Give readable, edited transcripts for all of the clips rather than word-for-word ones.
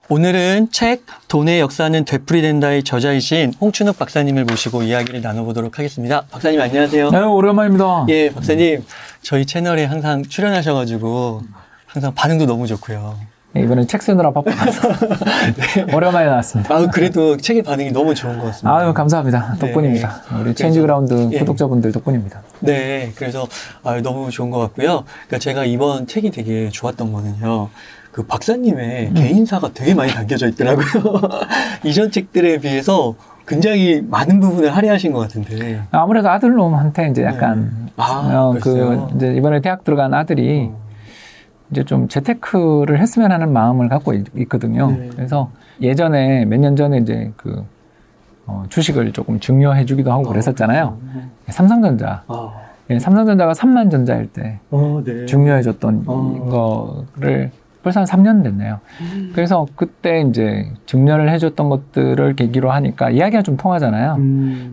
오늘은 책 돈의 역사는 되풀이된다의 저자이신 홍춘욱 박사님을 모시고 이야기를 나눠보도록 하겠습니다. 박사님 안녕하세요. 네, 오랜만입니다. 예, 박사님 저희 채널에 항상 출연하셔가지고 항상 반응도 너무 좋고요. 네, 이번엔 책 쓰느라 바빠서 네. 오랜만에 나왔습니다. 아, 그래도 책의 반응이 너무 좋은 것 같습니다. 아유, 감사합니다. 덕분입니다. 네. 우리 체인지그라운드 예. 구독자분들 덕분입니다. 네, 그래서 너무 좋은 것 같고요. 그러니까 제가 이번 책이 되게 좋았던 거는요. 그 박사님의 개인사가 되게 많이 담겨져 있더라고요. 이전 책들에 비해서 굉장히 많은 부분을 할애하신 것 같은데. 아무래도 아들놈한테 이제 약간 이제 이번에 대학 들어간 아들이 이제 좀 재테크를 했으면 하는 마음을 갖고 있거든요. 네. 그래서 예전에 몇 년 전에 이제 주식을 조금 증여해 주기도 하고 그랬었잖아요. 삼성전자. 예, 삼성전자가 3만 전자일 때 네. 증여해 줬던 거를 벌써 한 3년 됐네요. 그래서 그때 이제 증여를 해줬던 것들을 계기로 하니까 이야기가 좀 통하잖아요.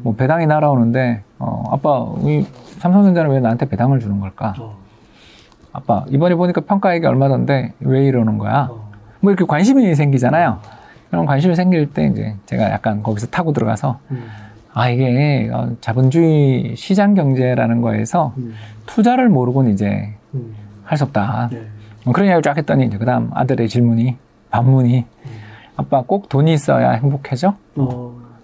뭐 배당이 날아오는데 아빠 이 삼성전자는 왜 나한테 배당을 주는 걸까? 아빠 이번에 보니까 평가액이 얼마던데 왜 이러는 거야? 뭐 이렇게 관심이 생기잖아요. 그런 관심이 생길 때 이제 제가 약간 거기서 타고 들어가서 이게 자본주의 시장 경제라는 거에서 투자를 모르고는 이제 할 수 없다. 네. 그런 이야기를 쫙 했더니 이제 그다음 아들의 반문이 아빠 꼭 돈이 있어야 행복해져?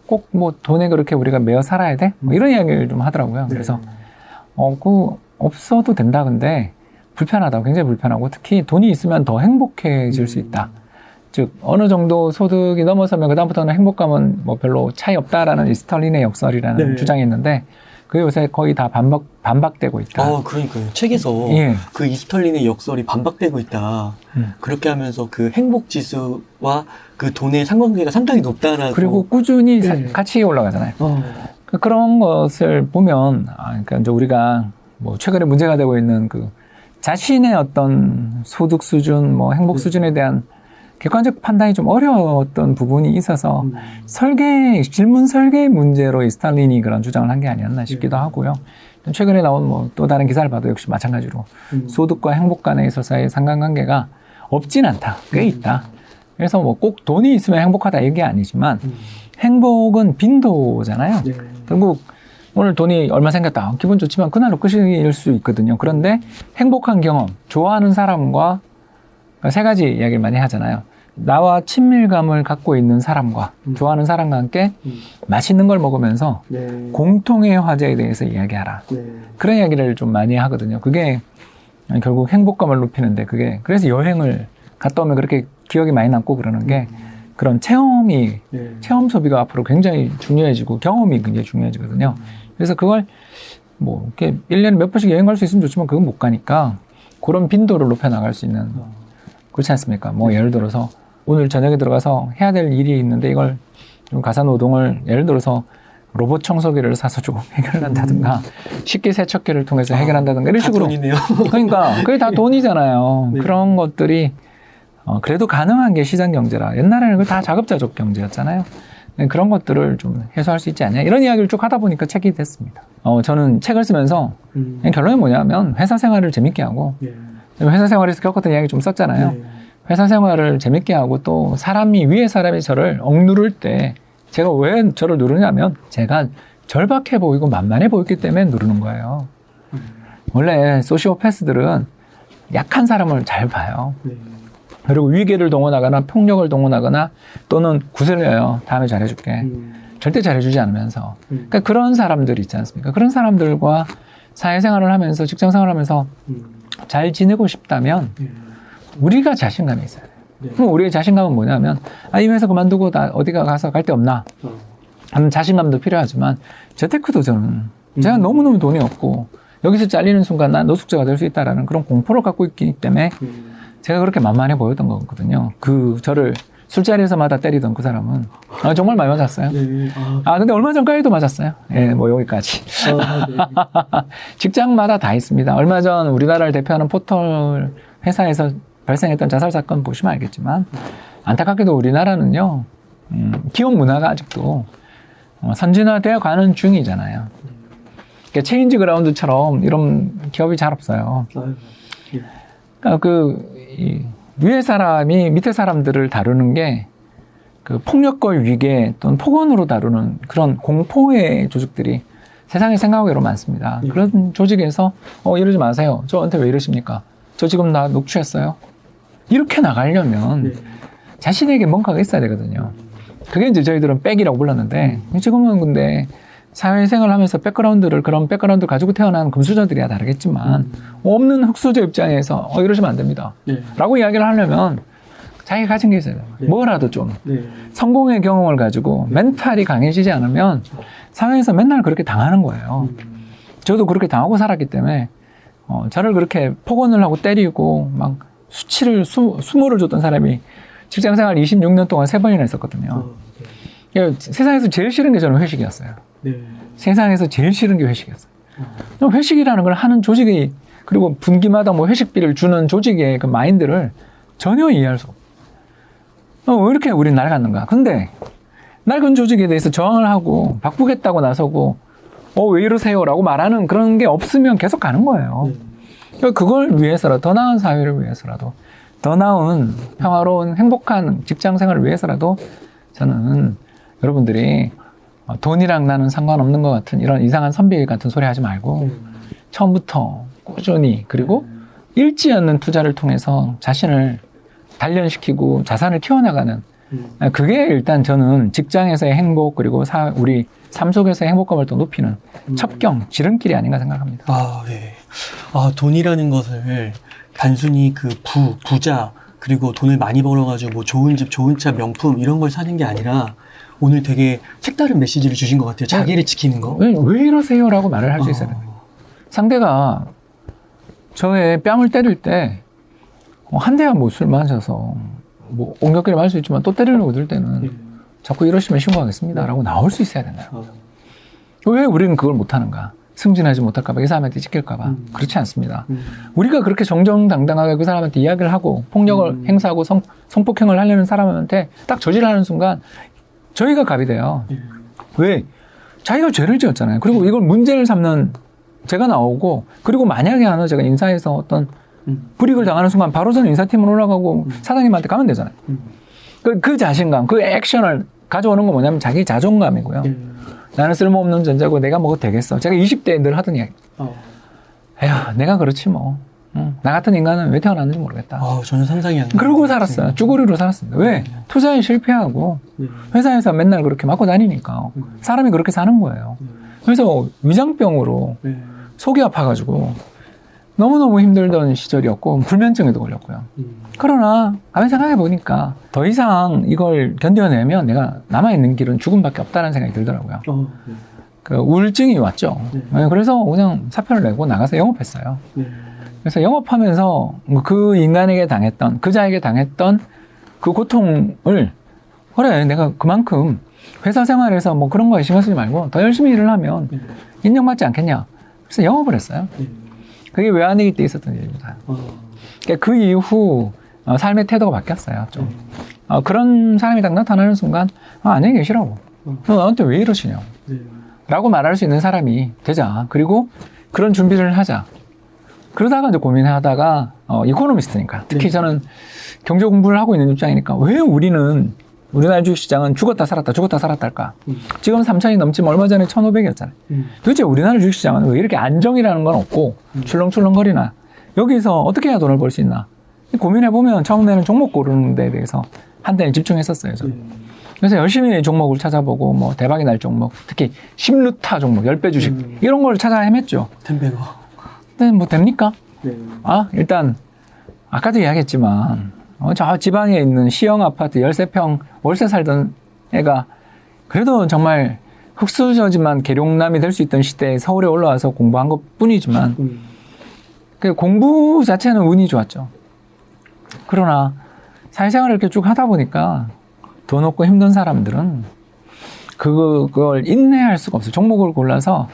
꼭 뭐 돈에 그렇게 우리가 매여 살아야 돼? 뭐 이런 이야기를 좀 하더라고요. 그래서 없어도 된다. 근데 불편하다고, 굉장히 불편하고 특히 돈이 있으면 더 행복해질 수 있다. 즉 어느 정도 소득이 넘어서면 그다음부터는 행복감은 뭐 별로 차이 없다라는 이 스탈린의 역설이라는 주장이 있는데 그게 요새 거의 다 반박되고 있다. 그러니까요. 책에서 그 이스털린의 역설이 반박되고 있다. 그렇게 하면서 그 행복 지수와 그 돈의 상관관계가 상당히 높다라고. 그리고 꾸준히 같이 올라가잖아요. 그런 것을 보면, 그러니까 이제 우리가 뭐 최근에 문제가 되고 있는 그 자신의 어떤 소득 수준, 뭐 행복 수준에 대한 객관적 판단이 좀 어려웠던 부분이 있어서 질문 설계 문제로 이 스탈린이 그런 주장을 한 게 아니었나 싶기도 하고요. 최근에 나온 뭐 또 다른 기사를 봐도 역시 마찬가지로 소득과 행복 간에 있어서의 상관관계가 없진 않다. 꽤 있다. 그래서 뭐 꼭 돈이 있으면 행복하다 이게 아니지만 행복은 빈도잖아요. 결국 오늘 돈이 얼마 생겼다. 기분 좋지만 그날로 끝일 수 있거든요. 그런데 행복한 경험, 좋아하는 사람과 세 가지 이야기를 많이 하잖아요. 나와 친밀감을 갖고 있는 사람과 좋아하는 사람과 함께 맛있는 걸 먹으면서 공통의 화제에 대해서 이야기하라. 그런 이야기를 좀 많이 하거든요. 그게 결국 행복감을 높이는데 그래서 여행을 갔다 오면 그렇게 기억이 많이 남고 그러는 게 그런 체험 소비가 앞으로 굉장히 중요해지고 경험이 굉장히 중요해지거든요. 그래서 그걸 뭐 이렇게 1년에 몇 번씩 여행 갈 수 있으면 좋지만 그건 못 가니까 그런 빈도를 높여 나갈 수 있는 그렇지 않습니까? 뭐 예를 들어서 오늘 저녁에 들어가서 해야 될 일이 있는데 이걸 좀 가사 노동을 예를 들어서 로봇 청소기를 사서 조금 해결한다든가 식기세척기를 통해서 해결한다든가 이런 식으로. 돈이네요. 그러니까 그게 다 돈이잖아요. 그런 것들이 그래도 가능한 게 시장 경제라. 옛날에는 그걸 다 자급자족 경제였잖아요. 그런 것들을 좀 해소할 수 있지 않냐 이런 이야기를 쭉 하다 보니까 책이 됐습니다. 저는 책을 쓰면서 결론이 뭐냐면 회사 생활을 재밌게 하고 회사 생활에서 겪었던 이야기 좀 썼잖아요. 회사 생활을 재밌게 하고 또 위에 사람이 저를 억누를 때 제가 왜 저를 누르냐면 제가 절박해 보이고 만만해 보이기 때문에 누르는 거예요. 원래 소시오패스들은 약한 사람을 잘 봐요. 그리고 위계를 동원하거나 폭력을 동원하거나 또는 구슬려요. 다음에 잘해줄게. 절대 잘해주지 않으면서. 그러니까 그런 사람들이 있지 않습니까? 그런 사람들과 사회생활을 하면서 직장생활을 하면서 잘 지내고 싶다면 우리가 자신감이 있어야 돼요. 그럼 우리의 자신감은 뭐냐면 이 회사 그만두고 나 어디가 가서 갈 데 없나 하는 자신감도 필요하지만 재테크도 제가 너무너무 돈이 없고 여기서 잘리는 순간 난 노숙자가 될 수 있다라는 그런 공포를 갖고 있기 때문에 제가 그렇게 만만해 보였던 거거든요. 저를 술자리에서마다 때리던 그 사람은 정말 많이 맞았어요. 근데 얼마 전까지도 맞았어요. 뭐 여기까지. 직장마다 다 있습니다. 얼마 전 우리나라를 대표하는 포털 회사에서 발생했던 자살 사건 보시면 알겠지만 안타깝게도 우리나라는요 기업 문화가 아직도 선진화되어 가는 중이잖아요. 그러니까 체인지 그라운드처럼 이런 기업이 잘 없어요. 그러니까 위에 사람이 밑에 사람들을 다루는 게 그 폭력과 위계 또는 폭언으로 다루는 그런 공포의 조직들이 세상에 생각외로 많습니다. 그런 조직에서 이러지 마세요. 저한테 왜 이러십니까? 저 지금 나 녹취했어요. 이렇게 나가려면 자신에게 뭔가가 있어야 되거든요. 그게 이제 저희들은 백이라고 불렀는데 지금은 근데 사회생활을 하면서 그런 백그라운드를 가지고 태어난 금수저들이야 다르겠지만 없는 흑수저 입장에서 이러시면 안 됩니다. 라고 이야기를 하려면 자기가 가진 게 있어야 돼요. 뭐라도 좀 성공의 경험을 가지고 멘탈이 강해지지 않으면 사회에서 맨날 그렇게 당하는 거예요. 저도 그렇게 당하고 살았기 때문에 저를 그렇게 폭언을 하고 때리고 막 수모를 줬던 사람이 직장생활 26년 동안 3번이나 했었거든요. 세상에서 제일 싫은 게 저는 회식이었어요. 세상에서 제일 싫은 게 회식이었어요. 회식이라는 걸 하는 조직이 그리고 분기마다 뭐 회식비를 주는 조직의 그 마인드를 전혀 이해할 수 없어요. 왜 이렇게 우린 낡았는가? 근데 낡은 조직에 대해서 저항을 하고 바꾸겠다고 나서고 왜 이러세요? 라고 말하는 그런 게 없으면 계속 가는 거예요. 그걸 위해서라도 더 나은 사회를 위해서라도 더 나은 평화로운 행복한 직장 생활을 위해서라도 저는 여러분들이 돈이랑 나는 상관없는 것 같은 이런 이상한 선비 같은 소리 하지 말고 처음부터 꾸준히 그리고 잃지 않는 투자를 통해서 자신을 단련시키고 자산을 키워나가는 그게 일단 저는 직장에서의 행복 그리고 우리 삶 속에서의 행복감을 또 높이는 첩경, 지름길이 아닌가 생각합니다. 네. 돈이라는 것을 단순히 그 부자 그리고 돈을 많이 벌어가지고 뭐 좋은 집, 좋은 차, 명품 이런 걸 사는 게 아니라 오늘 되게 색다른 메시지를 주신 것 같아요. 자기를 지키는 거. 왜 이러세요? 라고 말을 할 수 있어야 됩니다. 상대가 저의 뺨을 때릴 때 한 대야 뭐 술 마셔서 뭐 옹격거리 말 수 있지만 또 때리려고 들 때는 자꾸 이러시면 신고하겠습니다. 라고 나올 수 있어야 된다요. 왜 우리는 그걸 못하는가? 승진하지 못할까봐, 이 사람한테 찍힐까봐. 그렇지 않습니다. 우리가 그렇게 정정당당하게 그 사람한테 이야기를 하고 폭력을 행사하고 성폭행을 하려는 사람한테 딱 저지를 순간 저희가 갑이 돼요. 왜? 자기가 죄를 지었잖아요. 그리고 이걸 문제를 삼는 제가 나오고 그리고 만약에 제가 인사에서 어떤 불이익을 당하는 순간 바로 저는 인사팀으로 올라가고 사장님한테 가면 되잖아요. 그 자신감, 그 액션을 가져오는 건 뭐냐면 자기 자존감이고요. 나는 쓸모없는 존재고 내가 뭐가 되겠어. 제가 20대에 늘 하던 이야기. 에휴, 내가 그렇지 뭐. 나 같은 인간은 왜 태어났는지 모르겠다. 전혀 상상이 안 돼요. 그러고 살았어요. 쭈구리로 살았습니다. 왜? 투자에 실패하고 회사에서 맨날 그렇게 맞고 다니니까 사람이 그렇게 사는 거예요. 그래서 위장병으로 속이 아파가지고 너무너무 힘들던 시절이었고 불면증에도 걸렸고요. 그러나 가만히 생각해보니까 더 이상 이걸 견뎌내면 내가 남아있는 길은 죽음밖에 없다는 생각이 들더라고요. 그 우울증이 왔죠. 그래서 그냥 사표를 내고 나가서 영업했어요. 그래서 영업하면서 그 인간에게 당했던, 그 자에게 당했던 그 고통을 그래 내가 그만큼 회사 생활에서 뭐 그런 거에 신경 쓰지 말고 더 열심히 일을 하면 인정받지 않겠냐. 그래서 영업을 했어요. 그게 외환위기 때 있었던 일입니다. 그러니까 그 이후 삶의 태도가 바뀌었어요. 좀 그런 사람이 딱 나타나는 순간 안녕히 계시라고. 나한테 왜 이러시냐고. 라고 말할 수 있는 사람이 되자. 그리고 그런 준비를 하자. 그러다가 이제 고민하다가 이코노미스트니까 특히 저는 경제 공부를 하고 있는 입장이니까 왜 우리나라 주식시장은 죽었다 살았다 할까? 지금 3,000이 넘지만 얼마 전에 1,500이었잖아요. 도대체 우리나라 주식시장은 왜 이렇게 안정이라는 건 없고 출렁출렁거리나? 여기서 어떻게 해야 돈을 벌 수 있나? 고민해보면 처음에는 종목 고르는 데에 대해서 한때는 집중했었어요. 저는. 그래서 열심히 종목을 찾아보고 뭐 대박이 날 종목, 특히 10루타 종목, 10배 주식 이런 걸 찾아 헤맸죠. 템베거. 근데 뭐 됩니까? 일단 아까도 이야기했지만 저 지방에 있는 시형 아파트 13평 월세 살던 애가 그래도 정말 흑수저지만 계룡남이 될 수 있던 시대에 서울에 올라와서 공부한 것 뿐이지만 그 공부 자체는 운이 좋았죠. 그러나 사회생활을 이렇게 쭉 하다 보니까 돈 없고 힘든 사람들은 그걸 인내할 수가 없어요. 종목을 골라서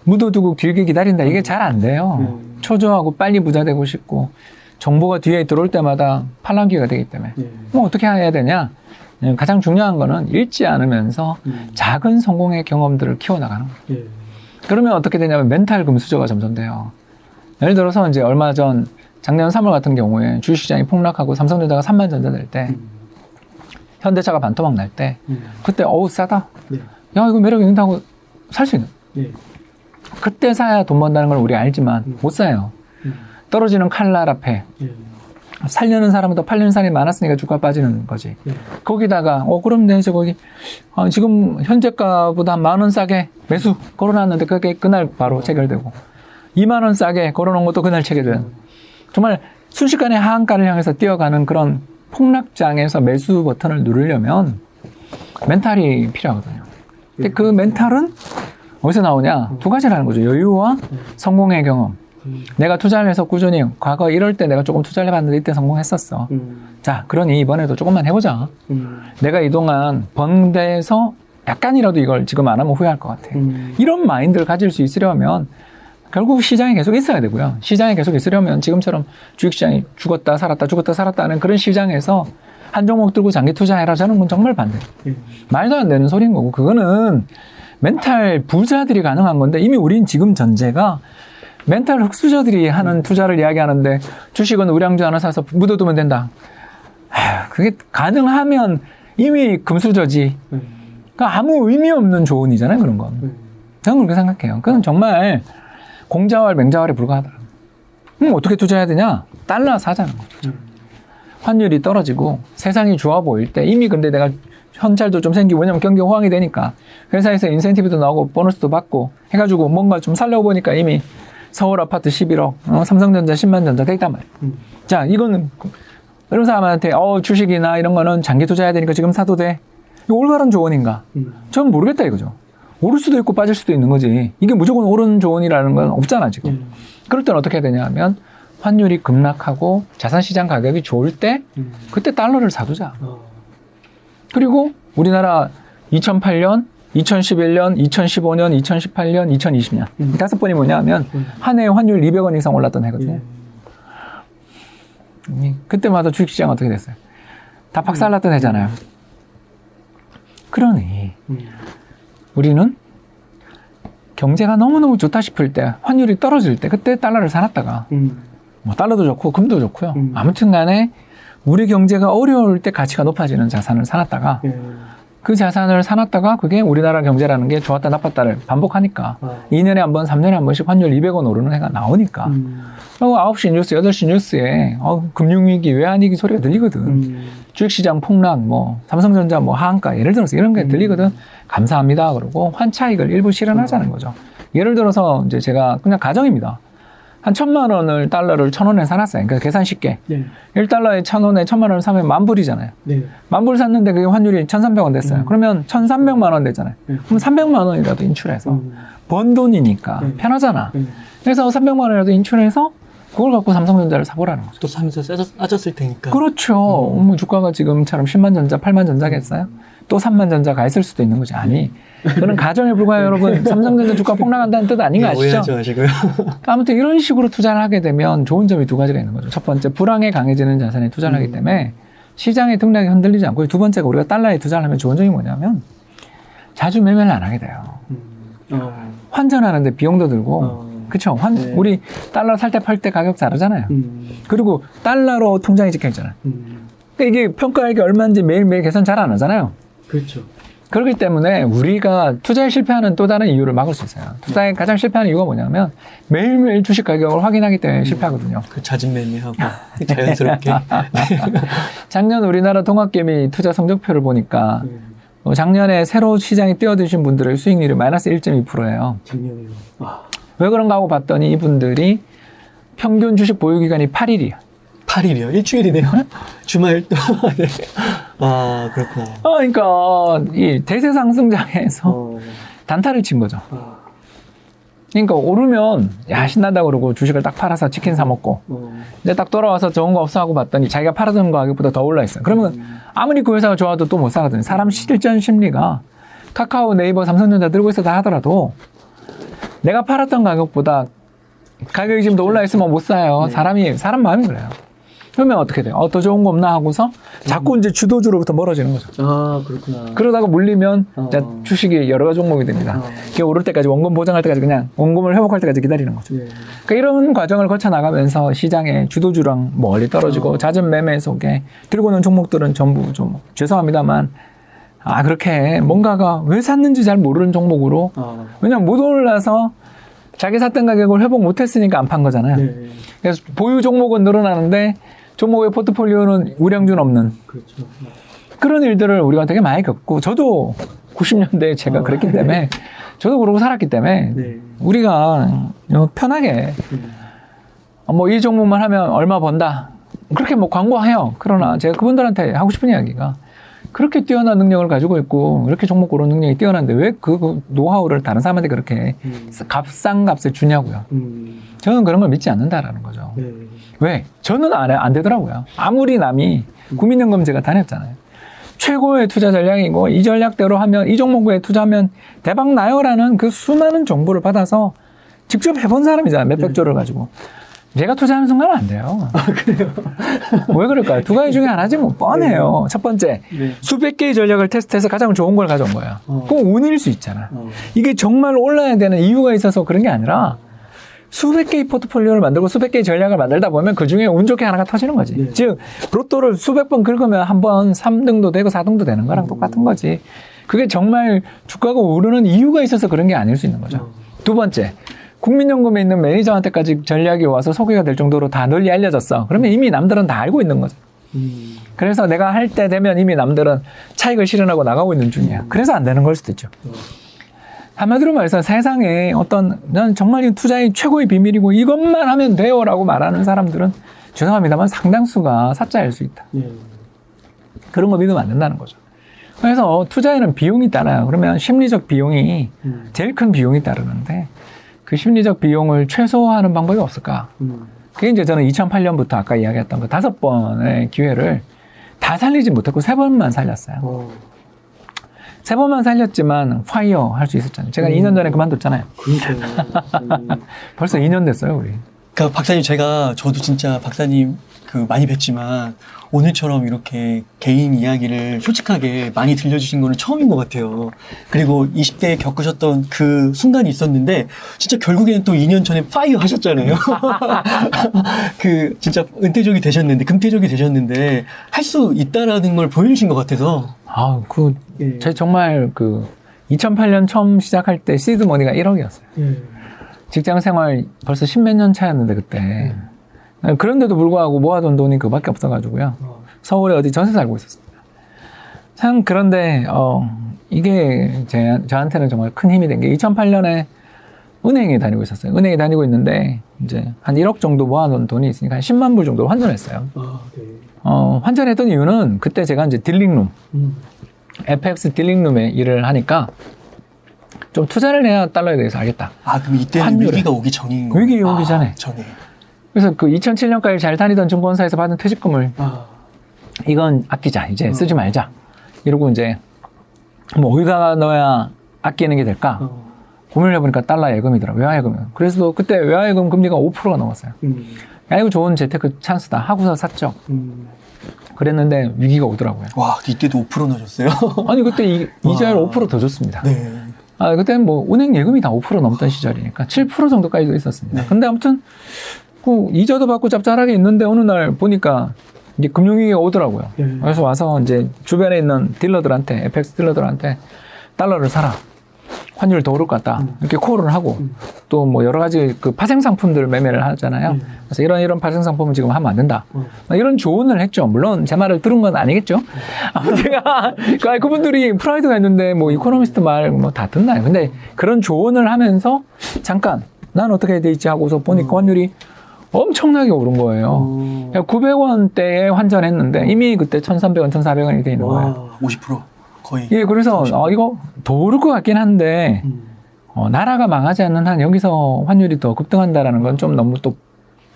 묻어두고 길게 기다린다. 이게 잘 안 돼요. 초조하고 빨리 부자 되고 싶고 정보가 뒤에 들어올 때마다 팔랑귀가 되기 때문에 뭐 어떻게 해야 되냐. 가장 중요한 거는 읽지 않으면서 작은 성공의 경험들을 키워나가는 거예요. 그러면 어떻게 되냐면 멘탈 금수저가 점점 돼요. 예를 들어서 이제 얼마 전 작년 3월 같은 경우에 주식시장이 폭락하고 삼성전자가 3만 전자 될 때, 현대차가 반토막 날 때, 그때 어우 싸다. 네. 야 이거 매력 있는다고 살 수 있는. 네. 그때 사야 돈 번다는 걸 우리 알지만 못 사요. 떨어지는 칼날 앞에 살려는 사람보다 팔리는 사람이 많았으니까 주가 빠지는 거지. 거기다가 그럼 내 저기 지금 현재가보다 10,000원 싸게 매수 걸어놨는데 그게 그날 바로 체결되고 20,000원 싸게 걸어놓은 것도 그날 체결된. 정말 순식간에 하한가를 향해서 뛰어가는 그런 폭락장에서 매수 버튼을 누르려면 멘탈이 필요하거든요. 근데 그 멘탈은 어디서 나오냐? 두 가지라는 거죠. 여유와 성공의 경험. 내가 투자를 해서 꾸준히 과거 이럴 때 내가 조금 투자를 해봤는데 이때 성공했었어. 자, 그러니 이번에도 조금만 해보자. 내가 이동안 번 데에서 약간이라도 이걸 지금 안 하면 후회할 것 같아. 이런 마인드를 가질 수 있으려면 결국 시장에 계속 있어야 되고요. 시장에 계속 있으려면 지금처럼 주식시장이 죽었다 살았다 죽었다 살았다 하는 그런 시장에서 한 종목 들고 장기 투자해라. 저는 건 정말 반대. 말도 안 되는 소리인 거고 그거는 멘탈 부자들이 가능한 건데 이미 우린 지금 전제가 멘탈 흑수저들이 하는 투자를 이야기하는데 주식은 우량주 하나 사서 묻어두면 된다. 그게 가능하면 이미 금수저지. 그러니까 아무 의미 없는 조언이잖아요. 그런 건. 저는 그렇게 생각해요. 그건 정말 공자왈 맹자왈에 불과하다. 어떻게 투자해야 되냐? 달러 사자는 거죠. 환율이 떨어지고 세상이 좋아 보일 때 이미 근데 내가 현찰도 좀 생기고 왜냐면 경기 호황이 되니까 회사에서 인센티브도 나오고 보너스도 받고 해가지고 뭔가 좀 살려고 보니까 이미 서울 아파트 11억, 삼성전자 10만 전자 돼 있단 말이에요. 자, 이거는 이런 사람한테 주식이나 이런 거는 장기 투자해야 되니까 지금 사도 돼. 이거 올바른 조언인가? 전 모르겠다 이거죠. 오를 수도 있고 빠질 수도 있는 거지. 이게 무조건 옳은 조언이라는 건 없잖아 지금. 그럴 때는 어떻게 해야 되냐 하면 환율이 급락하고 자산시장 가격이 좋을 때 그때 달러를 사두자. 그리고 우리나라 2008년, 2011년, 2015년, 2018년, 2020년 이 5번이 뭐냐 하면 한 해에 환율 200원 이상 올랐던 해거든요. 그때마다 주식시장 어떻게 됐어요? 다 박살났던 해잖아요. 그러니 우리는 경제가 너무너무 좋다 싶을 때 환율이 떨어질 때 그때 달러를 사놨다가 뭐 달러도 좋고 금도 좋고요. 아무튼 간에 우리 경제가 어려울 때 가치가 높아지는 자산을 사놨다가 그 자산을 사놨다가 그게 우리나라 경제라는 게 좋았다 나빴다를 반복하니까 2년에 한 번, 3년에 한 번씩 환율 200원 오르는 해가 나오니까 9시 뉴스, 8시 뉴스에 금융위기, 외환위기 소리가 들리거든. 주식시장 폭락, 삼성전자 하한가 예를 들어서 이런 게 들리거든. 감사합니다. 그러고 환차익을 일부 실현하자는 거죠. 예를 들어서 이제 제가 그냥 가정입니다. 한 1,000만 원을 달러를 1,000원에 사놨어요. 그러니까 계산 쉽게. 1달러에 1,000원에 1,000만 원을 사면 10,000불이잖아요. 10,000불 샀는데 그게 환율이 1,300원 됐어요. 그러면 1,300만 원 됐잖아요. 그럼 300만 원이라도 인출해서 번 돈이니까 편하잖아. 그래서 300만 원이라도 인출해서 그걸 갖고 삼성전자를 사보라는 거죠. 또 사면서 싸졌을 테니까. 그렇죠. 주가가 지금처럼 10만 전자, 8만 전자겠어요? 또 3만 전자 가 있을 수도 있는 거지. 아니. 그런 가정에 불과해요, 여러분. 삼성전자 주가 폭락한다는 뜻 아닌 거 아시죠? 오해하지 마시고요. 아무튼 이런 식으로 투자를 하게 되면 좋은 점이 두 가지가 있는 거죠. 첫 번째, 불황에 강해지는 자산에 투자를 하기 때문에 시장의 등락이 흔들리지 않고 두 번째가 우리가 달러에 투자를 하면 좋은 점이 뭐냐면 자주 매매를 안 하게 돼요. 환전하는데 비용도 들고 그쵸? 우리 달러 살 때 팔 때 가격 다르잖아요. 그리고 달러로 통장이 찍혀 있잖아요. 그러니까 이게 평가액이 얼마인지 매일매일 계산 잘 안 하잖아요. 그렇죠. 그렇기 때문에 우리가 투자에 실패하는 또 다른 이유를 막을 수 있어요. 투자에 가장 실패하는 이유가 뭐냐면 매일매일 주식 가격을 확인하기 때문에 실패하거든요. 그 잦은 매매하고 자연스럽게. 작년 우리나라 동학개미 투자 성적표를 보니까 작년에 새로 시장에 뛰어드신 분들의 수익률이 마이너스 1.2%예요. 작년에요. 왜 그런가 하고 봤더니 이분들이 평균 주식 보유기간이 8일이에요. 8일이요? 일주일이네요? 주말 또. 네. 그렇구나. 그러니까 이 대세 상승장에서 단타를 친 거죠. 그러니까 오르면 신난다 그러고 주식을 딱 팔아서 치킨 사 먹고 이제 딱 돌아와서 좋은 거 없어 하고 봤더니 자기가 팔았던 가격보다 더 올라 있어요. 그러면 아무리 그 회사가 좋아도 또 못 사거든요. 사람 실전 심리가 카카오, 네이버, 삼성전자 들고 있어다 하더라도 내가 팔았던 가격보다 가격이 지금 더 올라 있으면 못 사요. 사람 마음이 그래요. 그러면 어떻게 돼요? 더 좋은 거 없나 하고서 자꾸 이제 주도주로부터 멀어지는 거죠. 아, 그렇구나. 그러다가 물리면 이제 주식이 여러 가지 종목이 됩니다. 이게 오를 때까지 원금 보장할 때까지 그냥 원금을 회복할 때까지 기다리는 거죠. 예. 그러니까 이런 과정을 거쳐 나가면서 시장의 주도주랑 멀리 떨어지고 잦은 매매 속에 들고 오는 종목들은 전부 좀 죄송합니다만 그렇게 뭔가가 왜 샀는지 잘 모르는 종목으로 왜냐면 못 올라서 자기 샀던 가격을 회복 못했으니까 안 판 거잖아요. 네. 그래서 보유 종목은 늘어나는데 종목의 포트폴리오는 우량준 없는 그렇죠. 그런 일들을 우리가 되게 많이 겪고 저도 90년대에 제가 그랬기 때문에 저도 그러고 살았기 때문에 네. 우리가 편하게 뭐 이 종목만 하면 얼마 번다 그렇게 뭐 광고해요. 그러나 제가 그분들한테 하고 싶은 이야기가 그렇게 뛰어난 능력을 가지고 있고 이렇게 종목 고르는 능력이 뛰어난데 왜 그 노하우를 다른 사람한테 그렇게 값싼 값을 주냐고요. 저는 그런 걸 믿지 않는다라는 거죠. 네. 왜? 저는 안 되더라고요. 아무리 남이 국민연금제가 다녔잖아요. 최고의 투자 전략이고 이 전략대로 하면 이 종목에 투자하면 대박 나요라는 그 수많은 정보를 받아서 직접 해본 사람이잖아요. 몇백 조를 가지고. 제가 투자하는 순간은 안 돼요. 그래요? 왜 그럴까요? 두 가지 중에 하나지 뭐 뻔해요. 첫 번째, 수백 개의 전략을 테스트해서 가장 좋은 걸 가져온 거예요. 그건 운일 수 있잖아. 이게 정말 올라야 되는 이유가 있어서 그런 게 아니라 수백 개의 포트폴리오를 만들고 수백 개의 전략을 만들다 보면 그 중에 운 좋게 하나가 터지는 거지. 즉 로또를 수백 번 긁으면 한 번 3등도 되고 4등도 되는 거랑 똑같은 거지. 그게 정말 주가가 오르는 이유가 있어서 그런 게 아닐 수 있는 거죠. 두 번째, 국민연금에 있는 매니저한테까지 전략이 와서 소개가 될 정도로 다 널리 알려졌어. 그러면 이미 남들은 다 알고 있는 거죠. 그래서 내가 할 때 되면 이미 남들은 차익을 실현하고 나가고 있는 중이야. 그래서 안 되는 걸 수도 있죠. 한마디로 말해서 세상에 난 정말 이 투자의 최고의 비밀이고 이것만 하면 돼요 라고 말하는 사람들은 죄송합니다만 상당수가 사짜일 수 있다. 그런 거 믿으면 안 된다는 거죠. 그래서 투자에는 비용이 따라요. 그러면 심리적 비용이 제일 큰 비용이 따르는데 그 심리적 비용을 최소화하는 방법이 없을까? 그게 이제 저는 2008년부터 아까 이야기했던 그 5번의 기회를 다 살리지 못했고 3번만 살렸어요. 3번만 살렸지만 파이어 할 수 있었잖아요. 제가 2년 전에 그만뒀잖아요. 그러니까. 벌써 2년 됐어요, 우리. 그러니까 박사님 저도 진짜 박사님 많이 뵀지만 오늘처럼 이렇게 개인 이야기를 솔직하게 많이 들려주신 거는 처음인 것 같아요. 그리고 20대에 겪으셨던 그 순간이 있었는데 진짜 결국에는 또 2년 전에 파이어 하셨잖아요. 진짜 은퇴족이 되셨는데 금퇴족이 되셨는데 할 수 있다라는 걸 보여주신 것 같아서 제 정말 2008년 처음 시작할 때 시드 머니가 1억이었어요. 직장 생활 벌써 10몇 년 차였는데 그때 그런데도 불구하고 모아둔 돈이 그밖에 없어가지고요. 서울에 어디 전세 살고 있었습니다. 참 그런데 이게 저한테는 정말 큰 힘이 된 게 2008년에 은행에 다니고 있었어요. 은행에 다니고 있는데 이제 한 1억 정도 모아놓은 돈이 있으니까 한 10만 불 정도로 환전했어요. 환전했던 이유는 그때 제가 이제 딜링룸, FX 딜링룸에 일을 하니까 좀 투자를 해야 달러에 대해서 알겠다. 그럼 이때는 위기가 오기 전인 거예요? 위기 오기 전에. 전에. 그래서 2007년까지 잘 다니던 증권사에서 받은 퇴직금을 이건 아끼자. 이제 쓰지 말자. 이러고 이제 뭐 어디다가 넣어야 아끼는 게 될까? 고민을 해보니까 달러 예금이더라. 외화예금. 그래서 그때 외화예금 금리가 5%가 넘었어요. 야, 이거 좋은 재테크 찬스다 하고서 샀죠. 그랬는데 위기가 오더라고요. 와, 이때도 5% 넣으셨어요? 아니 그때 이자율 5%더 줬습니다. 네. 그때는 뭐 은행 예금이 다 5% 넘던 시절이니까 7% 정도까지도 있었습니다. 근데 아무튼 이자도 받고 짭짤하게 있는데 어느 날 보니까 이게 금융위기가 오더라고요. 그래서 와서 이제 주변에 있는 딜러들한테, FX 딜러들한테 달러를 사라. 환율 더 오를 것 같다. 이렇게 콜을 하고 또 뭐 여러 가지 파생 상품들 매매를 하잖아요. 그래서 이런 파생 상품은 지금 하면 안 된다. 이런 조언을 했죠. 물론 제 말을 들은 건 아니겠죠. 제가 그분들이 프라이드가 있는데 뭐 이코노미스트 말 뭐 다 듣나요? 근데 그런 조언을 하면서 잠깐 난 어떻게 돼 있지 하고서 보니까 환율이 엄청나게 오른 거예요. 900원대에 환전했는데 이미 그때 1,300원, 1,400원이 돼 있는 거예요. 50%. 거의. 예, 그래서 이거 더 오를 것 같긴 한데 나라가 망하지 않는 한 여기서 환율이 더 급등한다라는 건 좀 너무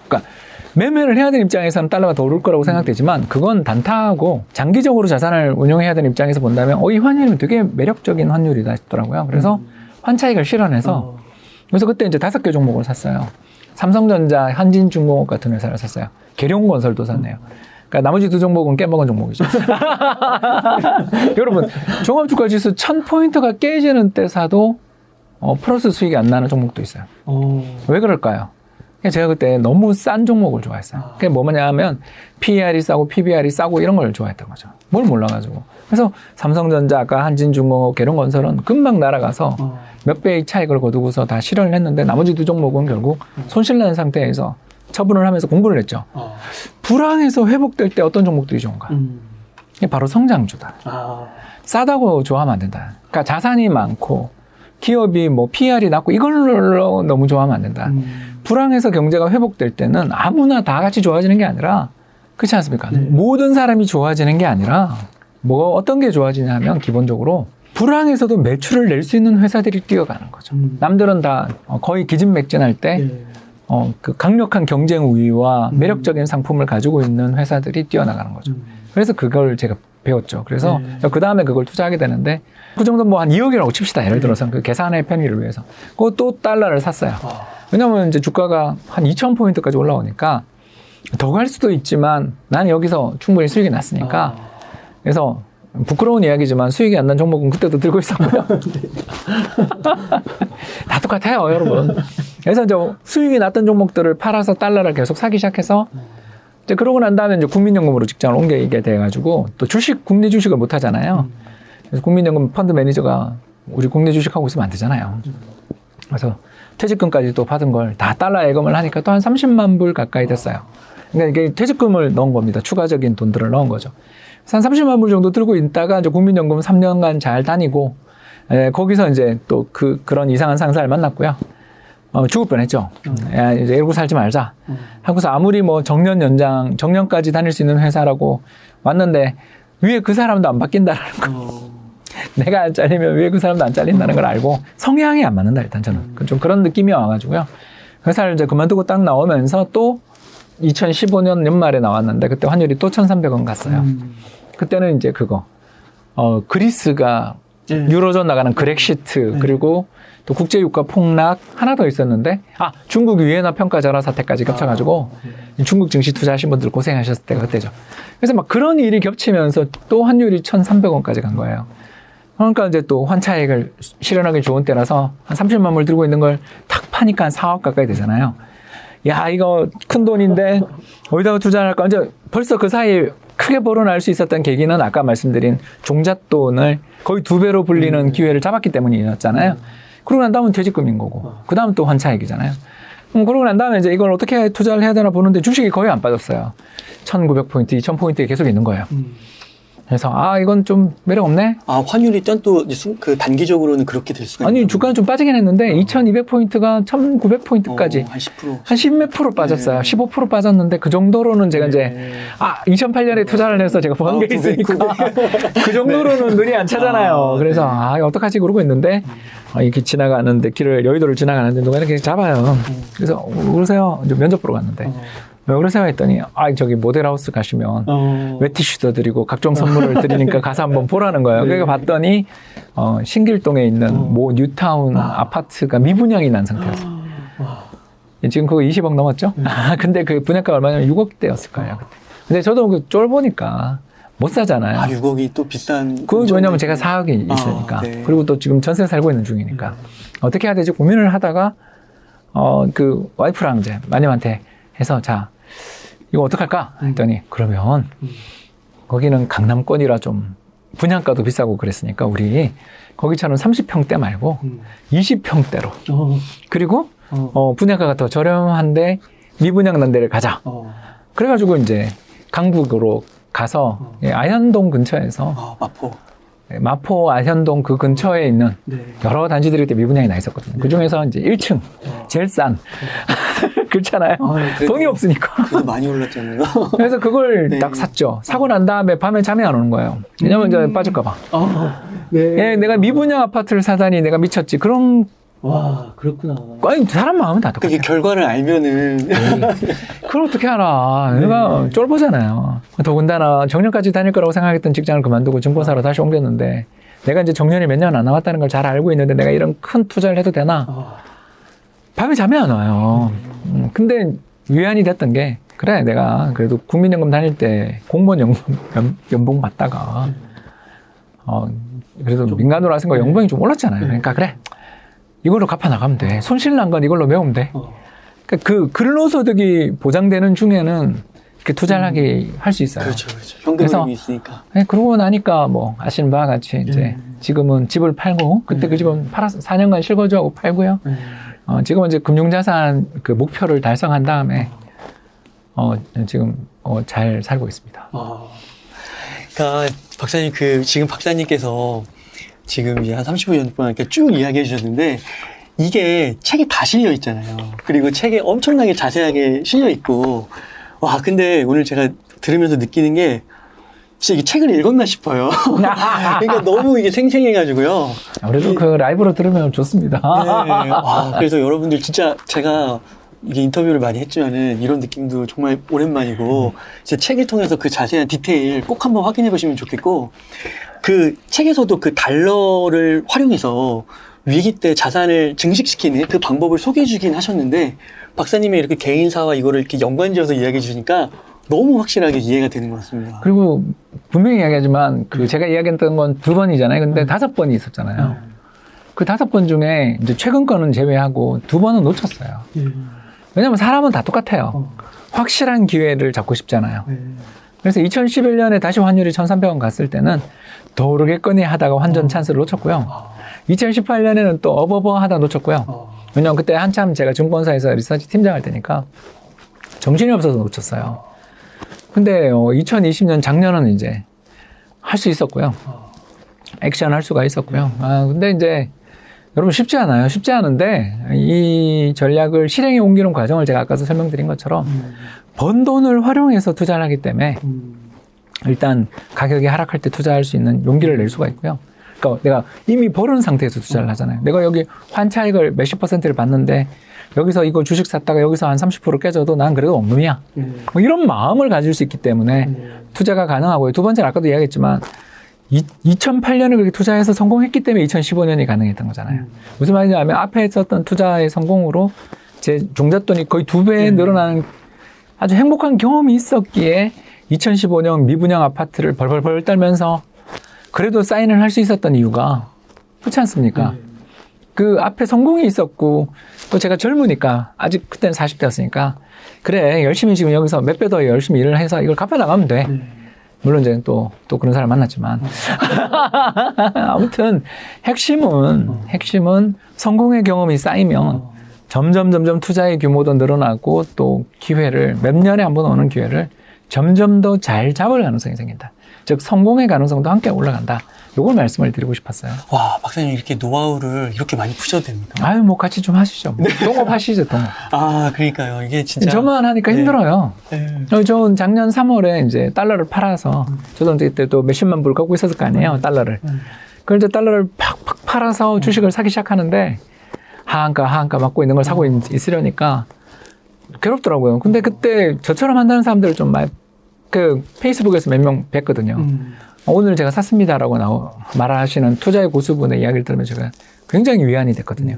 그러니까 매매를 해야 되는 입장에서는 달러가 더 오를 거라고 생각되지만 그건 단타하고 장기적으로 자산을 운용해야 되는 입장에서 본다면 이 환율은 되게 매력적인 환율이다 싶더라고요. 그래서 환차익을 실현해서 그래서 그때 이제 5개 종목을 샀어요. 삼성전자, 한진중공업 같은 회사를 샀어요. 계룡건설도 샀네요. 그러니까 나머지 두 종목은 깨먹은 종목이죠. 여러분, 종합주가지수 1000포인트가 깨지는 때 사도 플러스 수익이 안 나는 종목도 있어요. 왜 그럴까요? 제가 그때 너무 싼 종목을 좋아했어요. 그게 뭐냐면 PER이 싸고 PBR이 싸고 이런 걸 좋아했던 거죠. 뭘 몰라가지고. 그래서 삼성전자, 아까 한진중공업, 계룡건설은 금방 날아가서 몇 배의 차익을 거두고서 다 실현을 했는데 나머지 두 종목은 결국 손실난 상태에서 처분을 하면서 공부를 했죠. 불황에서 회복될 때 어떤 종목들이 좋은가? 이게 바로 성장주다. 싸다고 좋아하면 안 된다. 그러니까 자산이 많고 기업이 뭐 PER이 낮고 이걸로 너무 좋아하면 안 된다. 불황에서 경제가 회복될 때는 아무나 다 같이 좋아지는 게 아니라 그렇지 않습니까? 네. 모든 사람이 좋아지는 게 아니라 뭐 어떤 게 좋아지냐면 기본적으로 불황에서도 매출을 낼 수 있는 회사들이 뛰어가는 거죠. 남들은 다 거의 기진맥진할 때 그 강력한 경쟁 우위와 매력적인 상품을 가지고 있는 회사들이 뛰어나가는 거죠. 그래서 그걸 제가 배웠죠. 그래서 그 다음에 그걸 투자하게 되는데 그 정도 뭐 한 2억이라고 칩시다. 예를 들어서 그 계산의 편의를 위해서. 그것도 달러를 샀어요. 왜냐면 이제 주가가 한 2000포인트까지 올라오니까 더 갈 수도 있지만 나는 여기서 충분히 수익이 났으니까 그래서 부끄러운 이야기지만 수익이 안 난 종목은 그때도 들고 있었고요. 다 똑같아요, 여러분. 그래서 이제 수익이 났던 종목들을 팔아서 달러를 계속 사기 시작해서 이제 그러고 난 다음에 이제 국민연금으로 직장을 옮기게 돼가지고 또 국내 주식을 못 하잖아요. 그래서 국민연금 펀드 매니저가 우리 국내 주식하고 있으면 안 되잖아요. 그래서 퇴직금까지 또 받은 걸 다 달러 예금을 하니까 또 한 30만 불 가까이 됐어요. 그러니까 이게 퇴직금을 넣은 겁니다. 추가적인 돈들을 넣은 거죠. 그래서 한 30만 불 정도 들고 있다가 이제 국민연금 3년간 잘 다니고, 거기서 이제 또 그런 이상한 상사를 만났고요. 죽을 뻔 했죠. 야, 이제 이러고 살지 말자. 하고서 아무리 뭐 정년까지 다닐 수 있는 회사라고 왔는데, 위에 그 사람도 안 바뀐다라는 거. 내가 안 잘리면 위에 그 사람도 안 잘린다는 걸 알고, 성향이 안 맞는다, 일단 저는. 좀 그런 느낌이 와가지고요. 회사를 이제 그만두고 딱 나오면서 또 2015년 연말에 나왔는데, 그때 환율이 또 1,300원 갔어요. 그때는 이제 그리스가 유로존 나가는 그렉시트, 그리고 또 국제유가 폭락 하나 더 있었는데, 중국 위엔화 평가절하 사태까지 겹쳐가지고 중국 증시 투자하신 분들 고생하셨을 때가 그때죠. 그래서 막 그런 일이 겹치면서 또 환율이 1,300원까지 간 거예요. 그러니까 이제 또 환차익을 실현하기 좋은 때라서 한 30만 불 들고 있는 걸 탁 파니까 한 4억 가까이 되잖아요. 야, 이거 큰 돈인데 어디다가 투자를 할까? 이제 벌써 그 사이에 크게 벌어날 수 있었던 계기는 아까 말씀드린 종잣돈을 거의 2배로 불리는 기회를 잡았기 때문이었잖아요. 그러고 난 다음은 퇴직금인 거고, 그 다음 또 환차익이잖아요. 그러고 난 다음에 이제 이걸 어떻게 투자를 해야 되나 보는데 주식이 거의 안 빠졌어요. 1900포인트, 2000포인트에 계속 있는 거예요. 그래서 이건 좀 매력 없네. 환율이 또 그 단기적으로는 그렇게 될 수가 있나요? 아니, 주가는 좀 빠지긴 했는데 2200포인트가 1900포인트까지 한 10%. 한 10몇 프로 빠졌어요. 15% 빠졌는데 그 정도로는 제가 이제 2008년에 투자를 해서 제가 번 게 있으니까 그 정도로는 눈이 안 차잖아요. 그래서 어떡하지 그러고 있는데 이렇게 지나가는데 여의도를 지나가는데 누가 이렇게 잡아요. 그래서 그러세요. 이제 면접 보러 갔는데 왜 그러세요? 했더니 저기 모델하우스 가시면 웨티슈도 드리고 각종 선물을 드리니까 가서 한번 보라는 거예요. 그러니까 봤더니 신길동에 있는 모 뉴타운 아파트가 미분양이 난 상태였어요. 지금 그거 20억 넘었죠? 근데 그 분양가 얼마냐면 6억대였을 거예요. 그때. 근데 저도 그 쫄 보니까 못 사잖아요. 6억이 또 비싼. 왜냐면 제가 4억이 있으니까. 네. 그리고 또 지금 전세 살고 있는 중이니까. 어떻게 해야 되지 고민을 하다가 그 와이프랑 이제 마님한테 해서 이거 어떡할까? 했더니 그러면 거기는 강남권이라 좀 분양가도 비싸고 그랬으니까 우리 거기처럼 30평대 말고 20평대로 그리고 분양가가 더 저렴한데 미분양 난 데를 가자. 그래가지고 이제 강북으로 가서 아현동 근처에서 마포 아현동 그 근처에 있는 여러 단지들이 그때 미분양이 나 있었거든요. 그 중에서 이제 1층 제일 싼 그렇잖아요. 돈이 없으니까. 그래도 많이 올랐잖아요. 그래서 그걸 딱 샀죠. 사고 난 다음에 밤에 잠이 안 오는 거예요. 왜냐면 이제 빠질까봐. 내가 미분양 아파트를 사다니 내가 미쳤지. 와, 그렇구나. 아니, 사람 마음은 다 똑같아요. 그게 결과를 알면은. 그걸 어떻게 알아. 내가 쫄보잖아요. 더군다나 정년까지 다닐 거라고 생각했던 직장을 그만두고 증권사로 다시 옮겼는데 내가 이제 정년이 몇 년 안 남았다는 걸 잘 알고 있는데 내가 이런 큰 투자를 해도 되나? 밤에 잠이 안 와요. 근데 위안이 됐던 게 그래 내가 그래도 국민연금 다닐 때 공무원 연봉 받다가 그래도 민간으로 하신 거 연봉이 좀 올랐잖아요. 그러니까 그래 이걸로 갚아 나가면 돼. 손실 난 건 이걸로 메우면 돼. 그러니까 그 근로소득이 보장되는 중에는 이렇게 투자를 하게 할 수 있어요. 그렇죠. 현금이 있으니까. 네, 그러고 나니까 뭐 아시는 바와 같이 이제 지금은 집을 팔고 그때 그 집은 팔아서 4년간 실거주하고 팔고요. 지금은 이제 금융자산 그 목표를 달성한 다음에 지금 잘 살고 있습니다. 그러니까 박사님 지금 박사님께서 지금 이제 한 35년 동안 이렇게 쭉 이야기해 주셨는데 이게 책에 다 실려 있잖아요. 그리고 책에 엄청나게 자세하게 실려 있고 와 근데 오늘 제가 들으면서 느끼는 게 진짜 이 책을 읽었나 싶어요. 그러니까 너무 이게 생생해가지고요. 그래도 그 라이브로 들으면 좋습니다. 네. 와, 그래서 여러분들 진짜 제가 이게 인터뷰를 많이 했지만은 이런 느낌도 정말 오랜만이고 진짜 책을 통해서 그 자세한 디테일 꼭 한번 확인해 보시면 좋겠고 그 책에서도 그 달러를 활용해서 위기 때 자산을 증식시키는 그 방법을 소개해 주긴 하셨는데 박사님의 이렇게 개인사와 이거를 이렇게 연관지어서 이야기해 주시니까 너무 확실하게 이해가 되는 것 같습니다. 그리고 분명히 이야기하지만 그 제가 이야기했던 건 2번이잖아요. 근데 5번이 있었잖아요. 그 5번 중에 이제 최근 거는 제외하고 2번은 놓쳤어요. 왜냐면 사람은 다 똑같아요. 확실한 기회를 잡고 싶잖아요. 그래서 2011년에 다시 환율이 1,300원 갔을 때는 더 오르겠거니 하다가 환전 찬스를 놓쳤고요. 2018년에는 또 어버버 하다 놓쳤고요. 왜냐면 그때 한참 제가 증권사에서 리서치 팀장 할 때니까 정신이 없어서 놓쳤어요. 근데 2020년 작년은 이제 할 수 있었고요. 액션 할 수가 있었고요. 근데 이제 여러분 쉽지 않아요. 쉽지 않은데 이 전략을 실행에 옮기는 과정을 제가 아까도 설명드린 것처럼 번 돈을 활용해서 투자를 하기 때문에 일단 가격이 하락할 때 투자할 수 있는 용기를 낼 수가 있고요. 그러니까 내가 이미 벌은 상태에서 투자를 하잖아요. 내가 여기 환차익을 몇십 %를 받는데 여기서 이거 주식 샀다가 여기서 한 30% 깨져도 난 그래도 원금이야. 뭐 이런 마음을 가질 수 있기 때문에 투자가 가능하고요. 두 번째는 아까도 이야기했지만 2008년에 그렇게 투자해서 성공했기 때문에 2015년이 가능했던 거잖아요. 무슨 말이냐면 앞에 했었던 투자의 성공으로 제 종잣돈이 거의 2배 늘어나는 아주 행복한 경험이 있었기에 2015년 미분양 아파트를 벌벌벌 떨면서 그래도 사인을 할 수 있었던 이유가 그렇지 않습니까? 그 앞에 성공이 있었고 또 제가 젊으니까 아직 그때는 40대였으니까 그래 열심히 지금 여기서 몇 배 더 열심히 일을 해서 이걸 갚아 나가면 돼. 물론 이제 또 그런 사람 만났지만 아무튼 핵심은 성공의 경험이 쌓이면 점점 투자의 규모도 늘어나고 또 기회를 몇 년에 한 번 오는 기회를 점점 더 잘 잡을 가능성이 생긴다. 즉 성공의 가능성도 함께 올라간다. 요걸 말씀을 드리고 싶었어요. 와, 박사님 이렇게 노하우를 이렇게 많이 푸셔도 됩니까? 아유, 뭐 같이 좀 하시죠. 뭐. 동업하시죠, 동업. 그러니까요. 이게 진짜 저만 하니까 힘들어요. 저는 작년 3월에 이제 달러를 팔아서 저도 그때 또 몇십만 불 갖고 있었을 거 아니에요, 달러를. 그걸 이제 달러를 팍팍 팔아서 주식을 사기 시작하는데 하한가 맞고 있는 걸 사고 있으려니까 괴롭더라고요. 근데 그때 저처럼 한다는 사람들을 좀 그 페이스북에서 몇 명 뵀거든요. 오늘 제가 샀습니다라고 말하시는 투자의 고수분의 이야기를 들으면 제가 굉장히 위안이 됐거든요.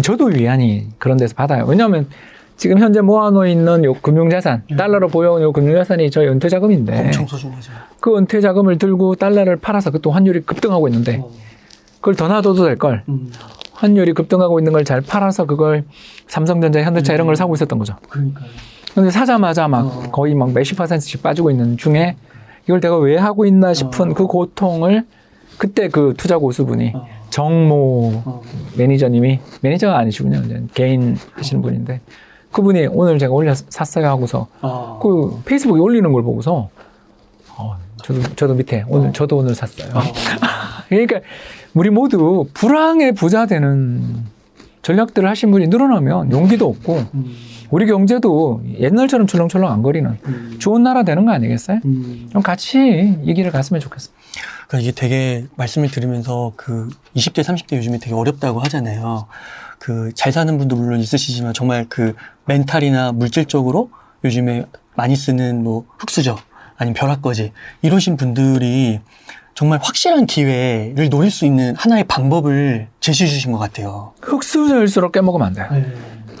저도 위안이 그런 데서 받아요. 왜냐하면 지금 현재 모아놓고 있는 요 금융자산, 달러로 보여온 요 금융자산이 저희 은퇴자금인데 엄청 소중하죠. 그 은퇴자금을 들고 달러를 팔아서 그것도 환율이 급등하고 있는데 그걸 더 놔둬도 될 걸. 환율이 급등하고 있는 걸 잘 팔아서 그걸 삼성전자, 현대차 이런 걸 사고 있었던 거죠. 그러니까요. 근데 사자마자 막 거의 막 몇십 %씩 빠지고 있는 중에 이걸 내가 왜 하고 있나 싶은 그 고통을 그때 그 투자 고수분이 정모 매니저님이 매니저가 아니시군요. 이제 개인 하시는 분인데 그분이 오늘 제가 샀어요 하고서 그 페이스북에 올리는 걸 보고서 저도 밑에 저도 오늘 샀어요. 그러니까 우리 모두 불황의 부자 되는 전략들을 하신 분이 늘어나면 용기도 없고 우리 경제도 옛날처럼 출렁출렁 안 거리는 좋은 나라 되는 거 아니겠어요? 그럼 같이 이 길을 갔으면 좋겠습니다. 그러니까 이게 되게 말씀을 들으면서 그 20대, 30대 요즘에 되게 어렵다고 하잖아요. 그 잘 사는 분도 물론 있으시지만 정말 그 멘탈이나 물질적으로 요즘에 많이 쓰는 뭐 흑수저 아니면 벼락거지 이러신 분들이 정말 확실한 기회를 노릴 수 있는 하나의 방법을 제시해 주신 것 같아요. 흑수저일수록 깨먹으면 안 돼요.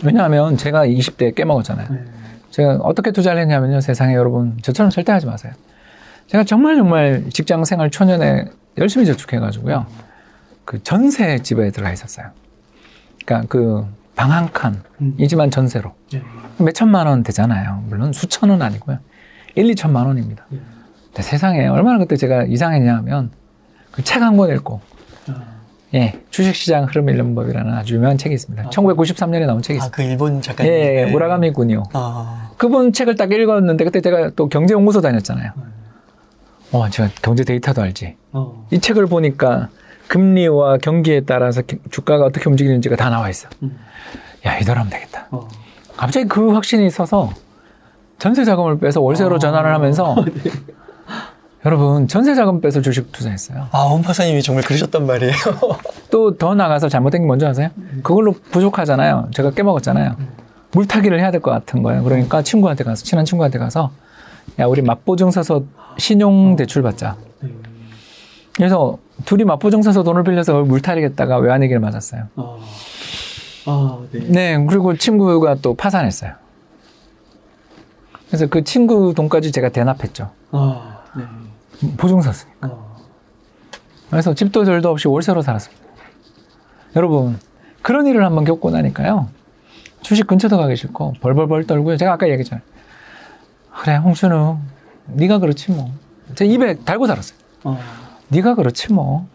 왜냐하면 제가 20대에 깨먹었잖아요. 네. 제가 어떻게 투자를 했냐면요. 세상에 여러분 저처럼 절대 하지 마세요. 제가 정말 직장 생활 초년에 열심히 저축해가지고요. 그 전세집에 들어가 있었어요. 그러니까 그 방 한 칸이지만 전세로. 네. 몇 천만 원 되잖아요. 물론 수천 원 아니고요. 1, 2천만 원입니다. 네. 근데 세상에 얼마나 그때 제가 이상했냐 하면 그 책 한 권 읽고 예, 주식시장 흐름 읽는 법이라는 아주 유명한 책이 있습니다. 1993년에 나온 책이 있습니다. 그 일본 작가님. 예, 무라가미 군요. 그분 책을 딱 읽었는데 그때 제가 또 경제연구소 다녔잖아요. 제가 경제 데이터도 알지. 이 책을 보니까 금리와 경기에 따라서 주가가 어떻게 움직이는지가 다 나와 있어. 야, 이대로 하면 되겠다. 갑자기 그 확신이 있어서 전세 자금을 빼서 월세로 전환을 하면서 네. 여러분 전세 자금 빼서 주식 투자했어요. 원 박사님이 정말 그러셨단 말이에요. 또 더 나가서 잘못된 게 뭔지 아세요? 그걸로 부족하잖아요. 제가 깨먹었잖아요. 물타기를 해야 될 것 같은 거예요. 그러니까 친구한테 가서, 친한 친구한테 가서 야, 우리 맞보증 서서 신용 대출 받자. 그래서 둘이 맞보증 서서 돈을 빌려서 그걸 물타기했다가 외환위기를 맞았어요. 네. 네, 그리고 친구가 또 파산했어요. 그래서 그 친구 돈까지 제가 대납했죠. 네. 보증 섰으니까. 그래서 집도 절도 없이 월세로 살았습니다. 여러분, 그런 일을 한번 겪고 나니까요. 주식 근처도 가기 싫고 벌벌벌 떨고요. 제가 아까 얘기했잖아요. 그래, 홍춘우, 네가 그렇지 뭐. 제 입에 달고 살았어요. 네가 그렇지 뭐.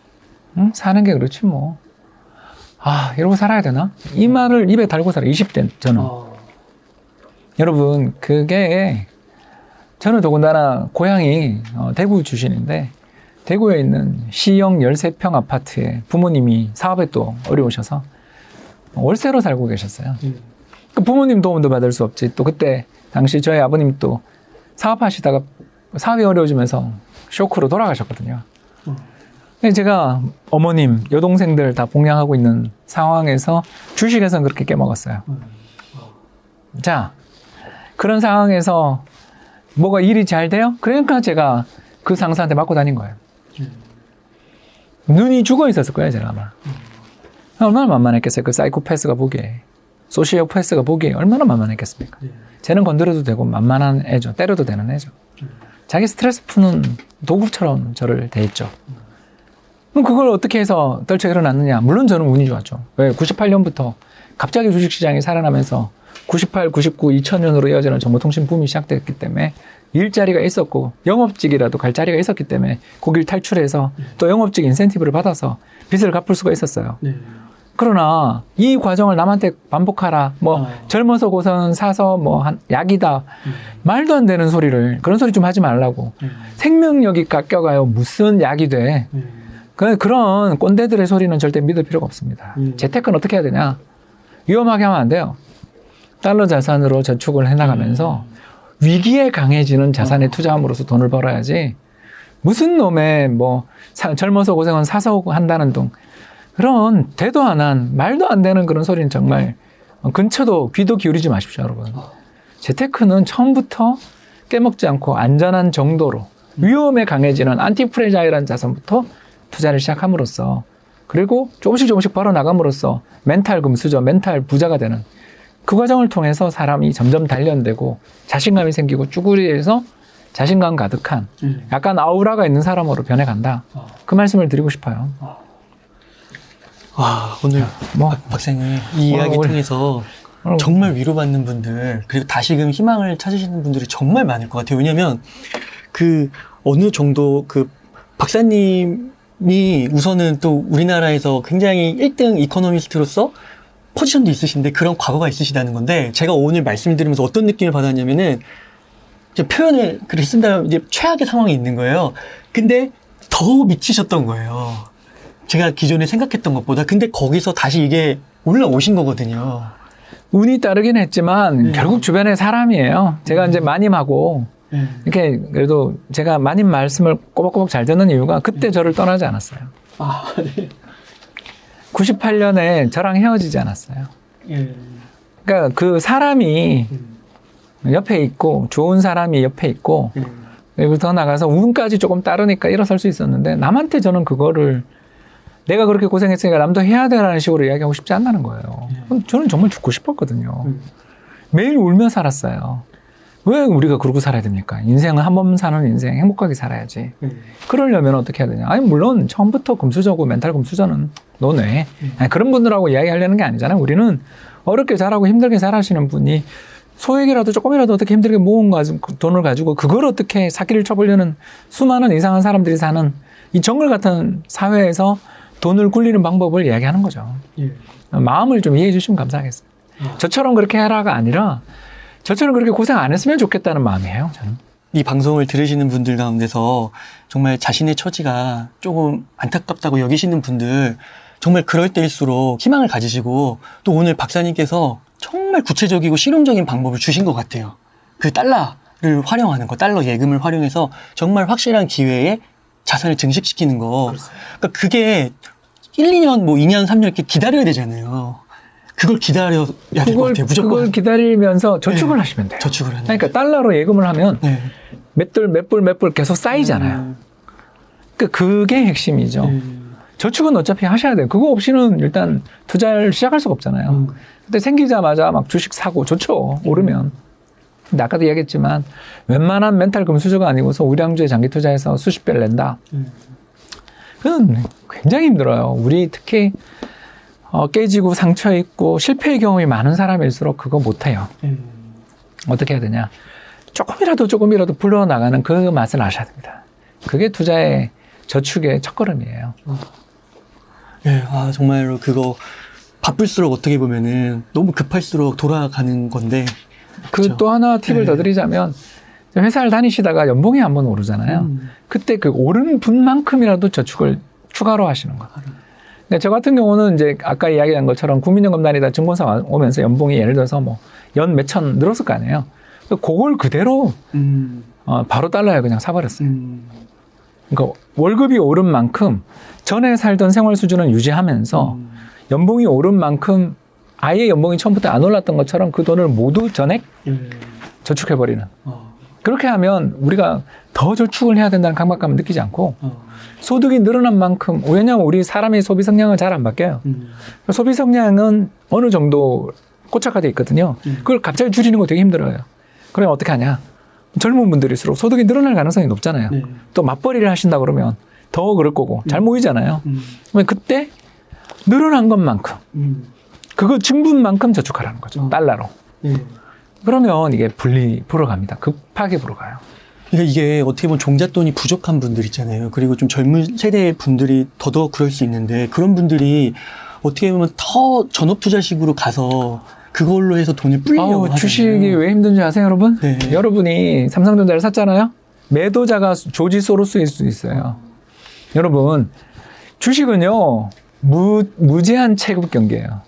응? 사는 게 그렇지 뭐. 이러고 살아야 되나? 이 말을 입에 달고 살아요. 20대 저는. 여러분, 그게 저는 더군다나 고향이 대구 출신인데 대구에 있는 C형 13평 아파트에 부모님이 사업에 또 어려우셔서 월세로 살고 계셨어요. 그 부모님 도움도 받을 수 없지. 또 그때 당시 저희 아버님 또 사업하시다가 사업이 어려워지면서 쇼크로 돌아가셨거든요. 제가 어머님, 여동생들 다 봉양하고 있는 상황에서 주식에서는 그렇게 깨먹었어요. 자, 그런 상황에서 뭐가 일이 잘 돼요? 그러니까 제가 그 상사한테 맞고 다닌 거예요. 눈이 죽어 있었을 거예요, 제가 아마. 얼마나 만만했겠어요. 그 사이코패스가 보기에. 소시오패스가 보기에 얼마나 만만했겠습니까? 쟤는 건드려도 되고 만만한 애죠. 때려도 되는 애죠. 자기 스트레스 푸는 도구처럼 저를 대했죠. 그럼 그걸 어떻게 해서 떨쳐 일어났느냐? 물론 저는 운이 좋았죠. 왜? 98년부터 갑자기 주식시장이 살아나면서 98, 99, 2000년으로 이어지는 정보통신 붐이 시작됐기 때문에 일자리가 있었고 영업직이라도 갈 자리가 있었기 때문에 거길 탈출해서 또 영업직 인센티브를 받아서 빚을 갚을 수가 있었어요. 그러나 이 과정을 남한테 반복하라. 젊어서 고선 사서 약이다. 말도 안 되는 소리를, 그런 소리 좀 하지 말라고. 생명력이 깎여가요. 무슨 약이 돼. 그런 꼰대들의 소리는 절대 믿을 필요가 없습니다. 재테크는 어떻게 해야 되냐? 위험하게 하면 안 돼요. 달러 자산으로 저축을 해나가면서 위기에 강해지는 자산에 투자함으로써 돈을 벌어야지. 무슨 놈의 젊어서 고생은 사서 한다는 둥. 그런 대도 안 한, 말도 안 되는 그런 소리는 정말 근처도 귀도 기울이지 마십시오, 여러분. 재테크는 처음부터 깨먹지 않고 안전한 정도로 위험에 강해지는 안티프레자일한 자산부터 투자를 시작함으로써, 그리고 조금씩 벌어나감으로써 멘탈 금수저, 멘탈 부자가 되는 그 과정을 통해서 사람이 점점 단련되고 자신감이 생기고 쭈구리에서 자신감 가득한 약간 아우라가 있는 사람으로 변해간다. 그 말씀을 드리고 싶어요. 오늘 박사님 이 이야기 통해서 정말 위로받는 분들, 그리고 다시금 희망을 찾으시는 분들이 정말 많을 것 같아요. 왜냐면 그 어느 정도 그 박사님이 우선은 또 우리나라에서 굉장히 1등 이코노미스트로서 포지션도 있으신데 그런 과거가 있으시다는 건데, 제가 오늘 말씀드리면서 어떤 느낌을 받았냐면은, 표현을 그렇게 쓴다면 이제 최악의 상황이 있는 거예요. 근데 더 미치셨던 거예요. 제가 기존에 생각했던 것보다. 근데 거기서 다시 이게 올라오신 거거든요. 운이 따르긴 했지만 결국 주변에 사람이에요. 제가 이제 마님하고 이렇게 그래도 제가 마님 말씀을 꼬박꼬박 잘 듣는 이유가 그때 저를 떠나지 않았어요. 98년에 저랑 헤어지지 않았어요. 그러니까 그 사람이 옆에 있고, 좋은 사람이 옆에 있고, 그리고 더 나가서 운까지 조금 따르니까 일어설 수 있었는데, 남한테 저는 그거를 내가 그렇게 고생했으니까 남도 해야 되라는 식으로 이야기하고 싶지 않다는 거예요. 저는 정말 죽고 싶었거든요. 매일 울며 살았어요. 왜 우리가 그러고 살아야 됩니까? 인생은 한 번 사는 인생 행복하게 살아야지. 그러려면 어떻게 해야 되냐? 아니 물론 처음부터 금수저고 멘탈 금수저는 너네. 그런 분들하고 이야기하려는 게 아니잖아요. 우리는 어렵게 자라고 힘들게 살아시는 분이 소액이라도 조금이라도 어떻게 힘들게 모은 돈을 가지고 그걸 어떻게 사기를 쳐보려는 수많은 이상한 사람들이 사는 이 정글 같은 사회에서 돈을 굴리는 방법을 이야기하는 거죠. 마음을 좀 이해해 주시면 감사하겠어요. 저처럼 그렇게 해라가 아니라 저처럼 그렇게 고생 안 했으면 좋겠다는 마음이에요. 저는. 이 방송을 들으시는 분들 가운데서 정말 자신의 처지가 조금 안타깝다고 여기시는 분들 정말 그럴 때일수록 희망을 가지시고 또 오늘 박사님께서 정말 구체적이고 실용적인 방법을 주신 것 같아요. 그 달러를 활용하는 거, 달러 예금을 활용해서 정말 확실한 기회에 자산을 증식시키는 거. 그러니까 그게 1, 2년, 뭐 2년, 3년 이렇게 기다려야 되잖아요. 그걸 기다려야 될 것 같아요. 무조건. 그걸 기다리면서 저축을 네. 하시면 돼요. 저축을 하는 그러니까 달러로 예금을 하면 네. 몇 불 계속 쌓이잖아요. 그러니까 그게 핵심이죠. 저축은 어차피 하셔야 돼요. 그거 없이는 일단 투자를 시작할 수가 없잖아요. 근데 생기자마자 막 주식 사고 좋죠. 오르면. 근데 아까도 이야기했지만 웬만한 멘탈 금수저가 아니고서 우량주에 장기 투자해서 수십 배를 낸다. 그건 굉장히 힘들어요. 우리 특히 깨지고 상처 있고 실패의 경험이 많은 사람일수록 그거 못해요. 어떻게 해야 되냐. 조금이라도 불러나가는 그 맛을 아셔야 됩니다. 그게 투자의 저축의 첫걸음이에요. 예, 정말로 그거 바쁠수록 어떻게 보면은 너무 급할수록 돌아가는 건데. 그 또 하나 팁을 더 드리자면 회사를 다니시다가 연봉이 한번 오르잖아요. 그때 그 오른 분만큼이라도 저축을 추가로 하시는 거예요. 근데 저 같은 경우는 이제 아까 이야기한 것처럼 국민연금 다니다 증권사 오면서 연봉이 예를 들어서 뭐 연 몇천 늘었을 거 아니에요. 그걸 그대로 바로 달러에 그냥 사버렸어요. 그러니까 월급이 오른 만큼 전에 살던 생활 수준을 유지하면서 연봉이 오른 만큼 아예 연봉이 처음부터 안 올랐던 것처럼 그 돈을 모두 전액 저축해버리는. 그렇게 하면 우리가 더 저축을 해야 된다는 강박감을 느끼지 않고 소득이 늘어난 만큼, 왜냐하면 우리 사람의 소비 성향은 잘 안 바뀌어요. 소비 성향은 어느 정도 고착화되어 있거든요. 그걸 갑자기 줄이는 거 되게 힘들어요. 그러면 어떻게 하냐? 젊은 분들일수록 소득이 늘어날 가능성이 높잖아요. 또 맞벌이를 하신다 그러면 더 그럴 거고 잘 모이잖아요. 그러면 그때 늘어난 것만큼 그거 증분만큼 저축하라는 거죠. 달러로. 그러면 이게 불어갑니다. 급하게 불어가요. 그러니까 이게 어떻게 보면 종잣돈이 부족한 분들 있잖아요. 그리고 좀 젊은 세대 분들이 더더욱 그럴 수 있는데 그런 분들이 어떻게 보면 더 전업투자식으로 가서 그걸로 해서 돈을 불리려고 하잖아요. 주식이 왜 힘든지 아세요, 여러분? 네. 여러분이 삼성전자를 샀잖아요. 매도자가 조지 소로스일 수 있어요. 여러분, 주식은요 무제한 체급 경기예요.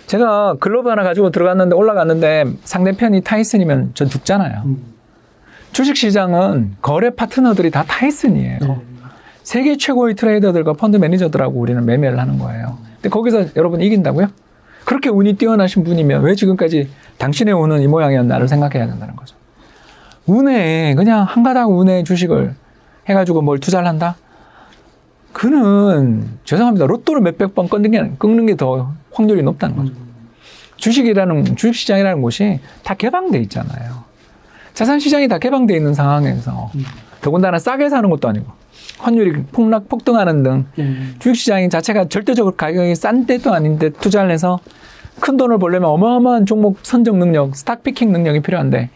제가 글로브 하나 가지고 들어갔는데 올라갔는데 상대편이 타이슨이면 전 죽잖아요. 주식시장은 거래 파트너들이 다 타이슨이에요. 세계 최고의 트레이더들과 펀드 매니저들하고 우리는 매매를 하는 거예요. 근데 거기서 여러분 이긴다고요? 그렇게 운이 뛰어나신 분이면 왜 지금까지 당신의 운은 이 모양이었나를 생각해야 된다는 거죠. 운에 그냥 한 가닥 운에 주식을 해가지고 뭘 투자를 한다? 그는 죄송합니다. 로또를 몇백 번 끊는 게 더 확률이 높다는 거죠. 주식시장이라는 곳이 다 개방돼 있잖아요. 자산시장이 다 개방돼 있는 상황에서 더군다나 싸게 사는 것도 아니고 환율이 폭등하는 등 주식시장이 자체가 절대적으로 가격이 싼 때도 아닌데 투자를 해서 큰 돈을 벌려면 어마어마한 종목 선정 능력, 스탁 피킹 능력이 필요한데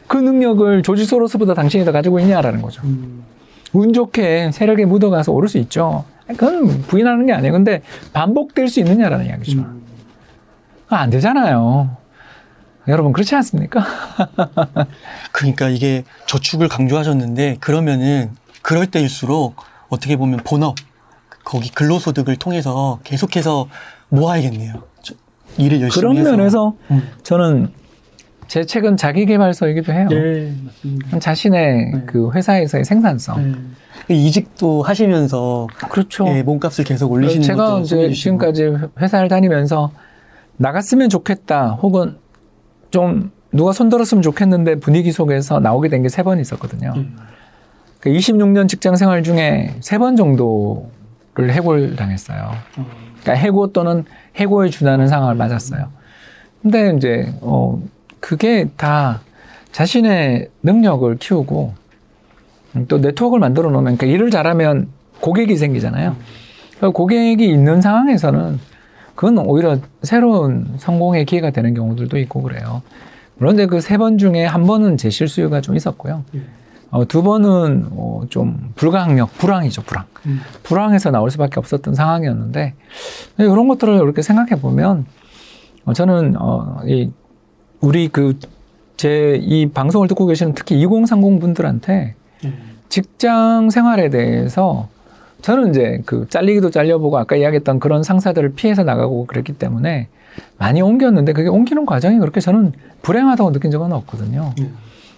그 능력을 조지 소로스보다 당신이 더 가지고 있냐라는 거죠. 운 좋게 세력에 묻어가서 오를 수 있죠. 그건 부인하는 게 아니에요. 근데 반복될 수 있느냐라는 이야기죠. 안 되잖아요. 여러분 그렇지 않습니까? 그러니까 이게 저축을 강조하셨는데 그러면은 그럴 때일수록 어떻게 보면 본업, 거기 근로소득을 통해서 계속해서 모아야겠네요. 일을 열심히 그런 해서. 면에서 저는 제 책은 자기계발서이기도 해요. 네, 맞습니다. 자신의 그 회사에서의 생산성. 이직도 하시면서 그렇죠. 예, 몸값을 계속 올리시는 제가 것도 이제 소개해 지금까지 회사를 다니면서 나갔으면 좋겠다 혹은 좀 누가 손들었으면 좋겠는데 분위기 속에서 나오게 된 게 3번 있었거든요. 26년 직장 생활 중에 3번 정도 해고를 당했어요. 그러니까 해고 또는 해고에 준하는 상황을 맞았어요. 근데 이제 그게 다 자신의 능력을 키우고 또 네트워크를 만들어 놓으면, 그러니까 일을 잘하면 고객이 생기잖아요. 고객이 있는 상황에서는 그건 오히려 새로운 성공의 기회가 되는 경우들도 있고 그래요. 그런데 그 3번 중에 1번은 제 실수요가 좀 있었고요. 2번은 좀 불황이죠, 불황. 불황에서 나올 수밖에 없었던 상황이었는데, 이런 것들을 이렇게 생각해 보면, 저는 우리 이 방송을 듣고 계시는 특히 2030 분들한테 직장 생활에 대해서 저는 이제 잘리기도 잘려보고 아까 이야기했던 그런 상사들을 피해서 나가고 그랬기 때문에 많이 옮겼는데, 그게 옮기는 과정이 그렇게 저는 불행하다고 느낀 적은 없거든요.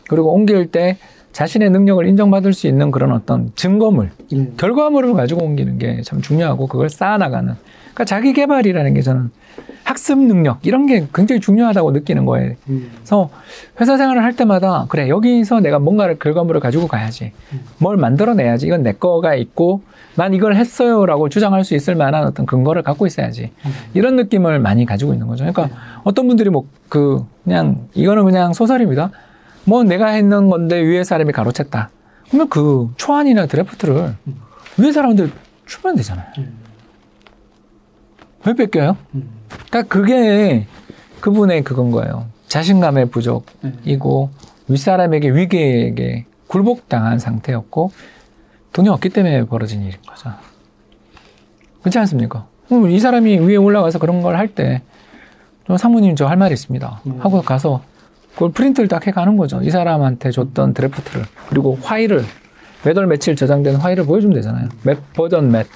그리고 옮길 때 자신의 능력을 인정받을 수 있는 그런 어떤 증거물, 결과물을 가지고 옮기는 게 참 중요하고, 그걸 쌓아나가는, 그러니까 자기 개발이라는 게 저는 학습 능력 이런 게 굉장히 중요하다고 느끼는 거예요. 그래서 회사 생활을 할 때마다 그래, 여기서 내가 뭔가를 결과물을 가지고 가야지, 뭘 만들어내야지, 이건 내 거가 있고 난 이걸 했어요라고 주장할 수 있을 만한 어떤 근거를 갖고 있어야지, 이런 느낌을 많이 가지고 있는 거죠. 그러니까 어떤 분들이 그냥 이거는 그냥 소설입니다. 내가 했는 건데 위에 사람이 가로챘다. 그러면 그 초안이나 드래프트를 위에 사람한테 주면 되잖아요. 왜 뺏겨요? 그러니까 그게 그분의 그건 거예요. 자신감의 부족이고 윗사람에게 위계에게 굴복당한 상태였고 돈이 없기 때문에 벌어진 일인 거죠. 그렇지 않습니까? 이 사람이 위에 올라가서 그런 걸 할 때 상무님 저 할 말이 있습니다 하고 가서 그걸 프린트를 딱 해가는 거죠. 이 사람한테 줬던 드래프트를, 그리고 파일을, 몇 월 며칠 저장된 파일을 보여주면 되잖아요. 버전 몇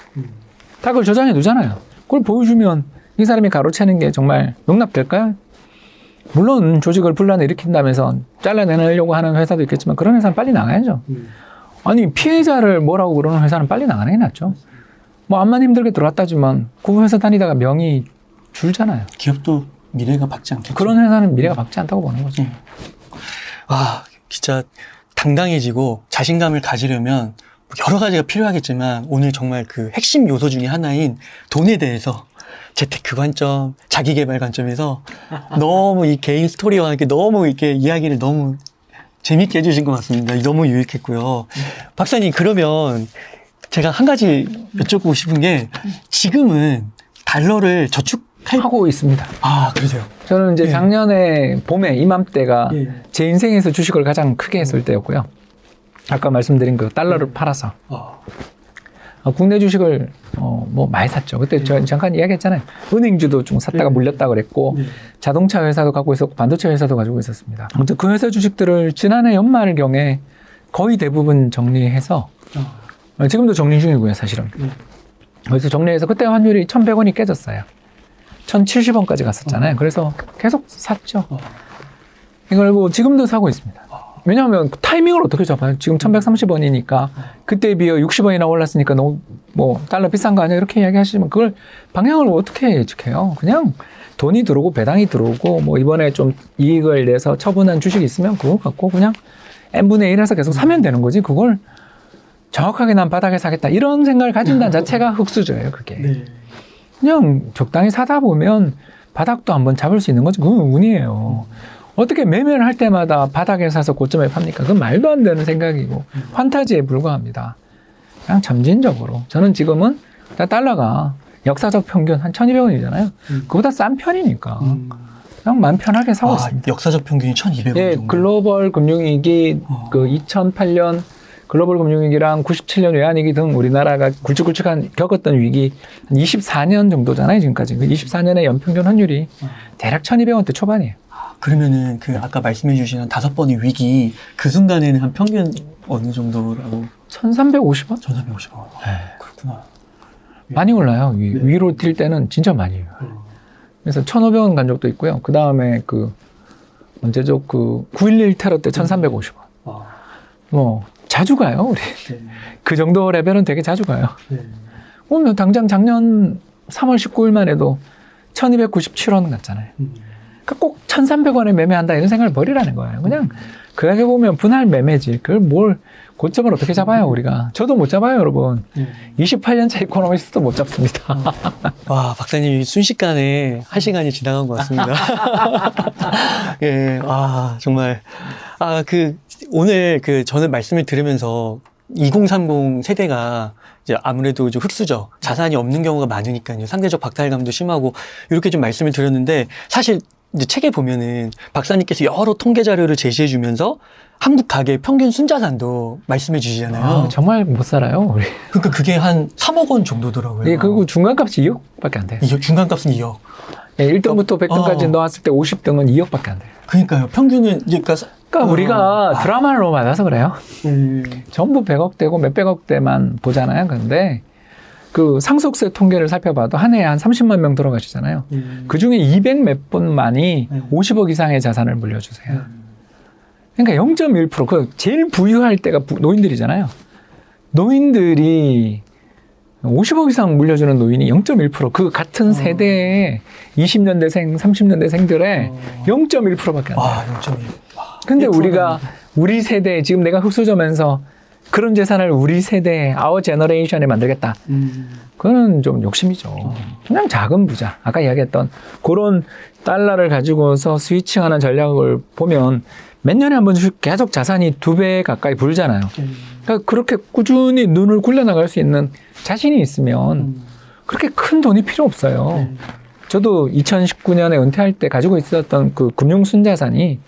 다 그걸 저장해 두잖아요. 그걸 보여주면 이 사람이 가로채는 게 정말 용납될까요? 물론 조직을 분란을 일으킨다면서 잘라내려고 하는 회사도 있겠지만 그런 회사는 빨리 나가야죠. 아니, 피해자를 뭐라고 그러는 회사는 빨리 나가는 게 낫죠. 암만 힘들게 들어왔다지만 그 회사 다니다가 명이 줄잖아요. 기업도 미래가 밝지 않겠죠. 그런 회사는 미래가 밝지 않다고 보는 거죠. 진짜 당당해지고 자신감을 가지려면 여러 가지가 필요하겠지만, 오늘 정말 그 핵심 요소 중에 하나인 돈에 대해서 재테크 관점, 자기개발 관점에서 너무 이 개인 스토리와 함께 너무 이렇게 이야기를 너무 재밌게 해주신 것 같습니다. 너무 유익했고요. 박사님, 그러면 제가 한 가지 여쭙고 싶은 게, 지금은 달러를 하고 있습니다. 그러세요? 저는 이제 작년에 봄에 이맘때가 제 인생에서 주식을 가장 크게 했을 때였고요. 아까 말씀드린 그 달러를 팔아서 국내 주식을 많이 샀죠. 그때 저 잠깐 이야기했잖아요. 은행주도 좀 샀다가 물렸다 그랬고, 자동차 회사도 갖고 있었고 반도체 회사도 가지고 있었습니다. 아무튼 그 회사 주식들을 지난해 연말경에 거의 대부분 정리해서 지금도 정리 중이고요, 사실은. 그래서 정리해서 그때 환율이 1,100원이 깨졌어요. 1,070원까지 갔었잖아요. 그래서 계속 샀죠. 그리고 지금도 사고 있습니다. 왜냐하면 타이밍을 어떻게 잡아요? 지금 1,130원이니까 그때에 비해 60원이나 올랐으니까 너무 달러 비싼 거 아니야? 이렇게 이야기하시면 그걸 방향을 어떻게 예측해요? 그냥 돈이 들어오고 배당이 들어오고 이번에 좀 이익을 내서 처분한 주식이 있으면 그거 갖고 그냥 n분의 1에서 계속 사면 되는 거지, 그걸 정확하게 난 바닥에 사겠다 이런 생각을 가진다는 자체가 흙수저예요. 그게 그냥 적당히 사다 보면 바닥도 한번 잡을 수 있는 거지, 그건 운이에요. 어떻게 매매를 할 때마다 바닥에 사서 고점에 팝니까? 그건 말도 안 되는 생각이고 판타지에 불과합니다. 그냥 점진적으로. 저는 지금은 달러가 역사적 평균 한 1,200원이잖아요. 그보다 싼 편이니까 그냥 마음 편하게 사고 있습니다. 역사적 평균이 1,200원 예, 정도. 글로벌 금융위기, 2008년 글로벌 금융위기랑 97년 외환위기 등 우리나라가 굵직굵직한 겪었던 위기 한 24년 정도잖아요, 지금까지. 24년의 연평균 환율이 대략 1,200원대 초반이에요. 그러면은 아까 말씀해 주신 한 5번의 위기, 그 순간에는 한 평균 어느 정도라고? 1,350원? 1,350원. 그렇구나. 많이 올라요. 위로 뛸 때는 진짜 많이 해요. 그래서 1,500원 간 적도 있고요. 그 다음에 언제죠? 9.11 테러 때 1,350원. 자주 가요, 우리. 그 정도 레벨은 되게 자주 가요. 당장 작년 3월 19일만 해도 1,297원 갔잖아요. 그러니까 꼭 1,300원에 매매한다 이런 생각을 버리라는 거예요. 그냥 그게 보면 분할 매매지. 그걸 뭘 고점을 어떻게 잡아요, 우리가. 저도 못 잡아요, 여러분. 28년차 이코노미스트도 못 잡습니다. 와, 박사님 순식간에 1시간이 지나간 것 같습니다. 예, 정말. 오늘 저는 말씀을 들으면서 2030 세대가 이제 아무래도 좀 흑수저, 자산이 없는 경우가 많으니까요. 상대적 박탈감도 심하고, 이렇게 좀 말씀을 드렸는데, 사실 이제 책에 보면은 박사님께서 여러 통계 자료를 제시해 주면서 한국 가계 평균 순자산도 말씀해 주시잖아요. 정말 못 살아요, 우리. 그러니까 그게 한 3억 원 정도더라고요. 예, 그리고 중간값이 2억밖에 안 돼요. 중간값은 2억. 예, 1등부터 100등까지 넣었을 때 50등은 2억밖에 안 돼요. 그러니까요. 평균은 그러니까 우리가 드라마를 너무 많아서 그래요. 전부 100억대고 몇백억대만 보잖아요. 근데 그 상속세 통계를 살펴봐도 한 해에 한 30만 명 들어가시잖아요. 그 중에 200 몇 분만이 50억 이상의 자산을 물려주세요. 그러니까 0.1%, 그 제일 부유할 때가 노인들이잖아요. 노인들이 50억 이상 물려주는 노인이 0.1%, 그 같은 세대의 20년대생, 30년대생들의 0.1%밖에 안 돼요. 와, 0.1. 근데 1%는... 우리가 우리 세대, 지금 내가 흑수저면서 그런 재산을 우리 세대, our generation에 만들겠다. 그거는 좀 욕심이죠. 그냥 작은 부자. 아까 이야기했던 그런 달러를 가지고서 스위칭하는 전략을 보면 몇 년에 한 번씩 계속 자산이 2배 가까이 불잖아요. 그러니까 그렇게 꾸준히 눈을 굴려나갈 수 있는 자신이 있으면 그렇게 큰 돈이 필요 없어요. 저도 2019년에 은퇴할 때 가지고 있었던 그 금융 순자산이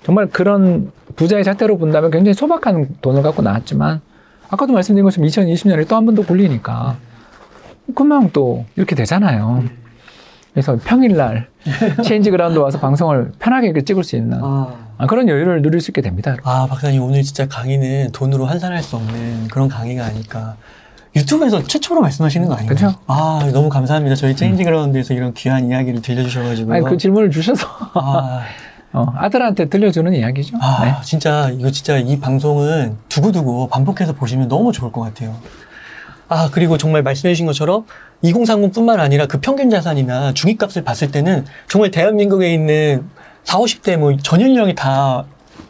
정말 그런 부자의 잣대로 본다면 굉장히 소박한 돈을 갖고 나왔지만 아까도 말씀드린 것처럼 2020년에 또 한 번 더 굴리니까 금방 또 이렇게 되잖아요. 그래서 평일날 체인지 그라운드 와서 방송을 편하게 이렇게 찍을 수 있는 그런 여유를 누릴 수 있게 됩니다. 박사님 오늘 진짜 강의는 돈으로 환산할 수 없는 그런 강의가 아닐까. 유튜브에서 최초로 말씀하시는 거 아닌가요? 그렇죠. 너무 감사합니다. 저희 체인지 그라운드에서 이런 귀한 이야기를 들려주셔가지고. 그 질문을 주셔서 아들한테 들려주는 이야기죠. 네. 진짜 이 방송은 두고두고 반복해서 보시면 너무 좋을 것 같아요. 그리고 정말 말씀해 주신 것처럼 2030뿐만 아니라 그 평균 자산이나 중위값을 봤을 때는 정말 대한민국에 있는 40, 50대 전 연령이 다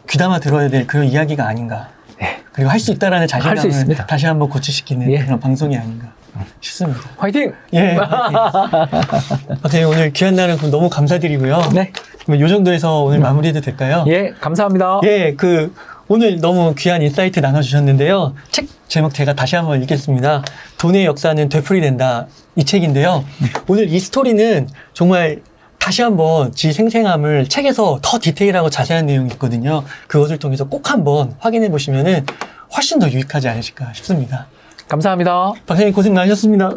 귀담아 들어야 될 그런 이야기가 아닌가. 네. 그리고 할 수 있다라는 자신감을 수 있습니다. 다시 한번 고취시키는 그런 방송이 아닌가 싶습니다. 화이팅! 예. 박사님 오늘 귀한 날은 너무 감사드리고요. 네. 그럼 요 정도에서 오늘 마무리해도 될까요? 예, 감사합니다. 예, 오늘 너무 귀한 인사이트 나눠주셨는데요. 책 제목 제가 다시 한번 읽겠습니다. 돈의 역사는 되풀이된다. 이 책인데요. 오늘 이 스토리는 정말 다시 한번 지 생생함을 책에서 더 디테일하고 자세한 내용이 있거든요. 그것을 통해서 꼭 한번 확인해 보시면은 훨씬 더 유익하지 않으실까 싶습니다. 감사합니다. 박사님 고생 많으셨습니다.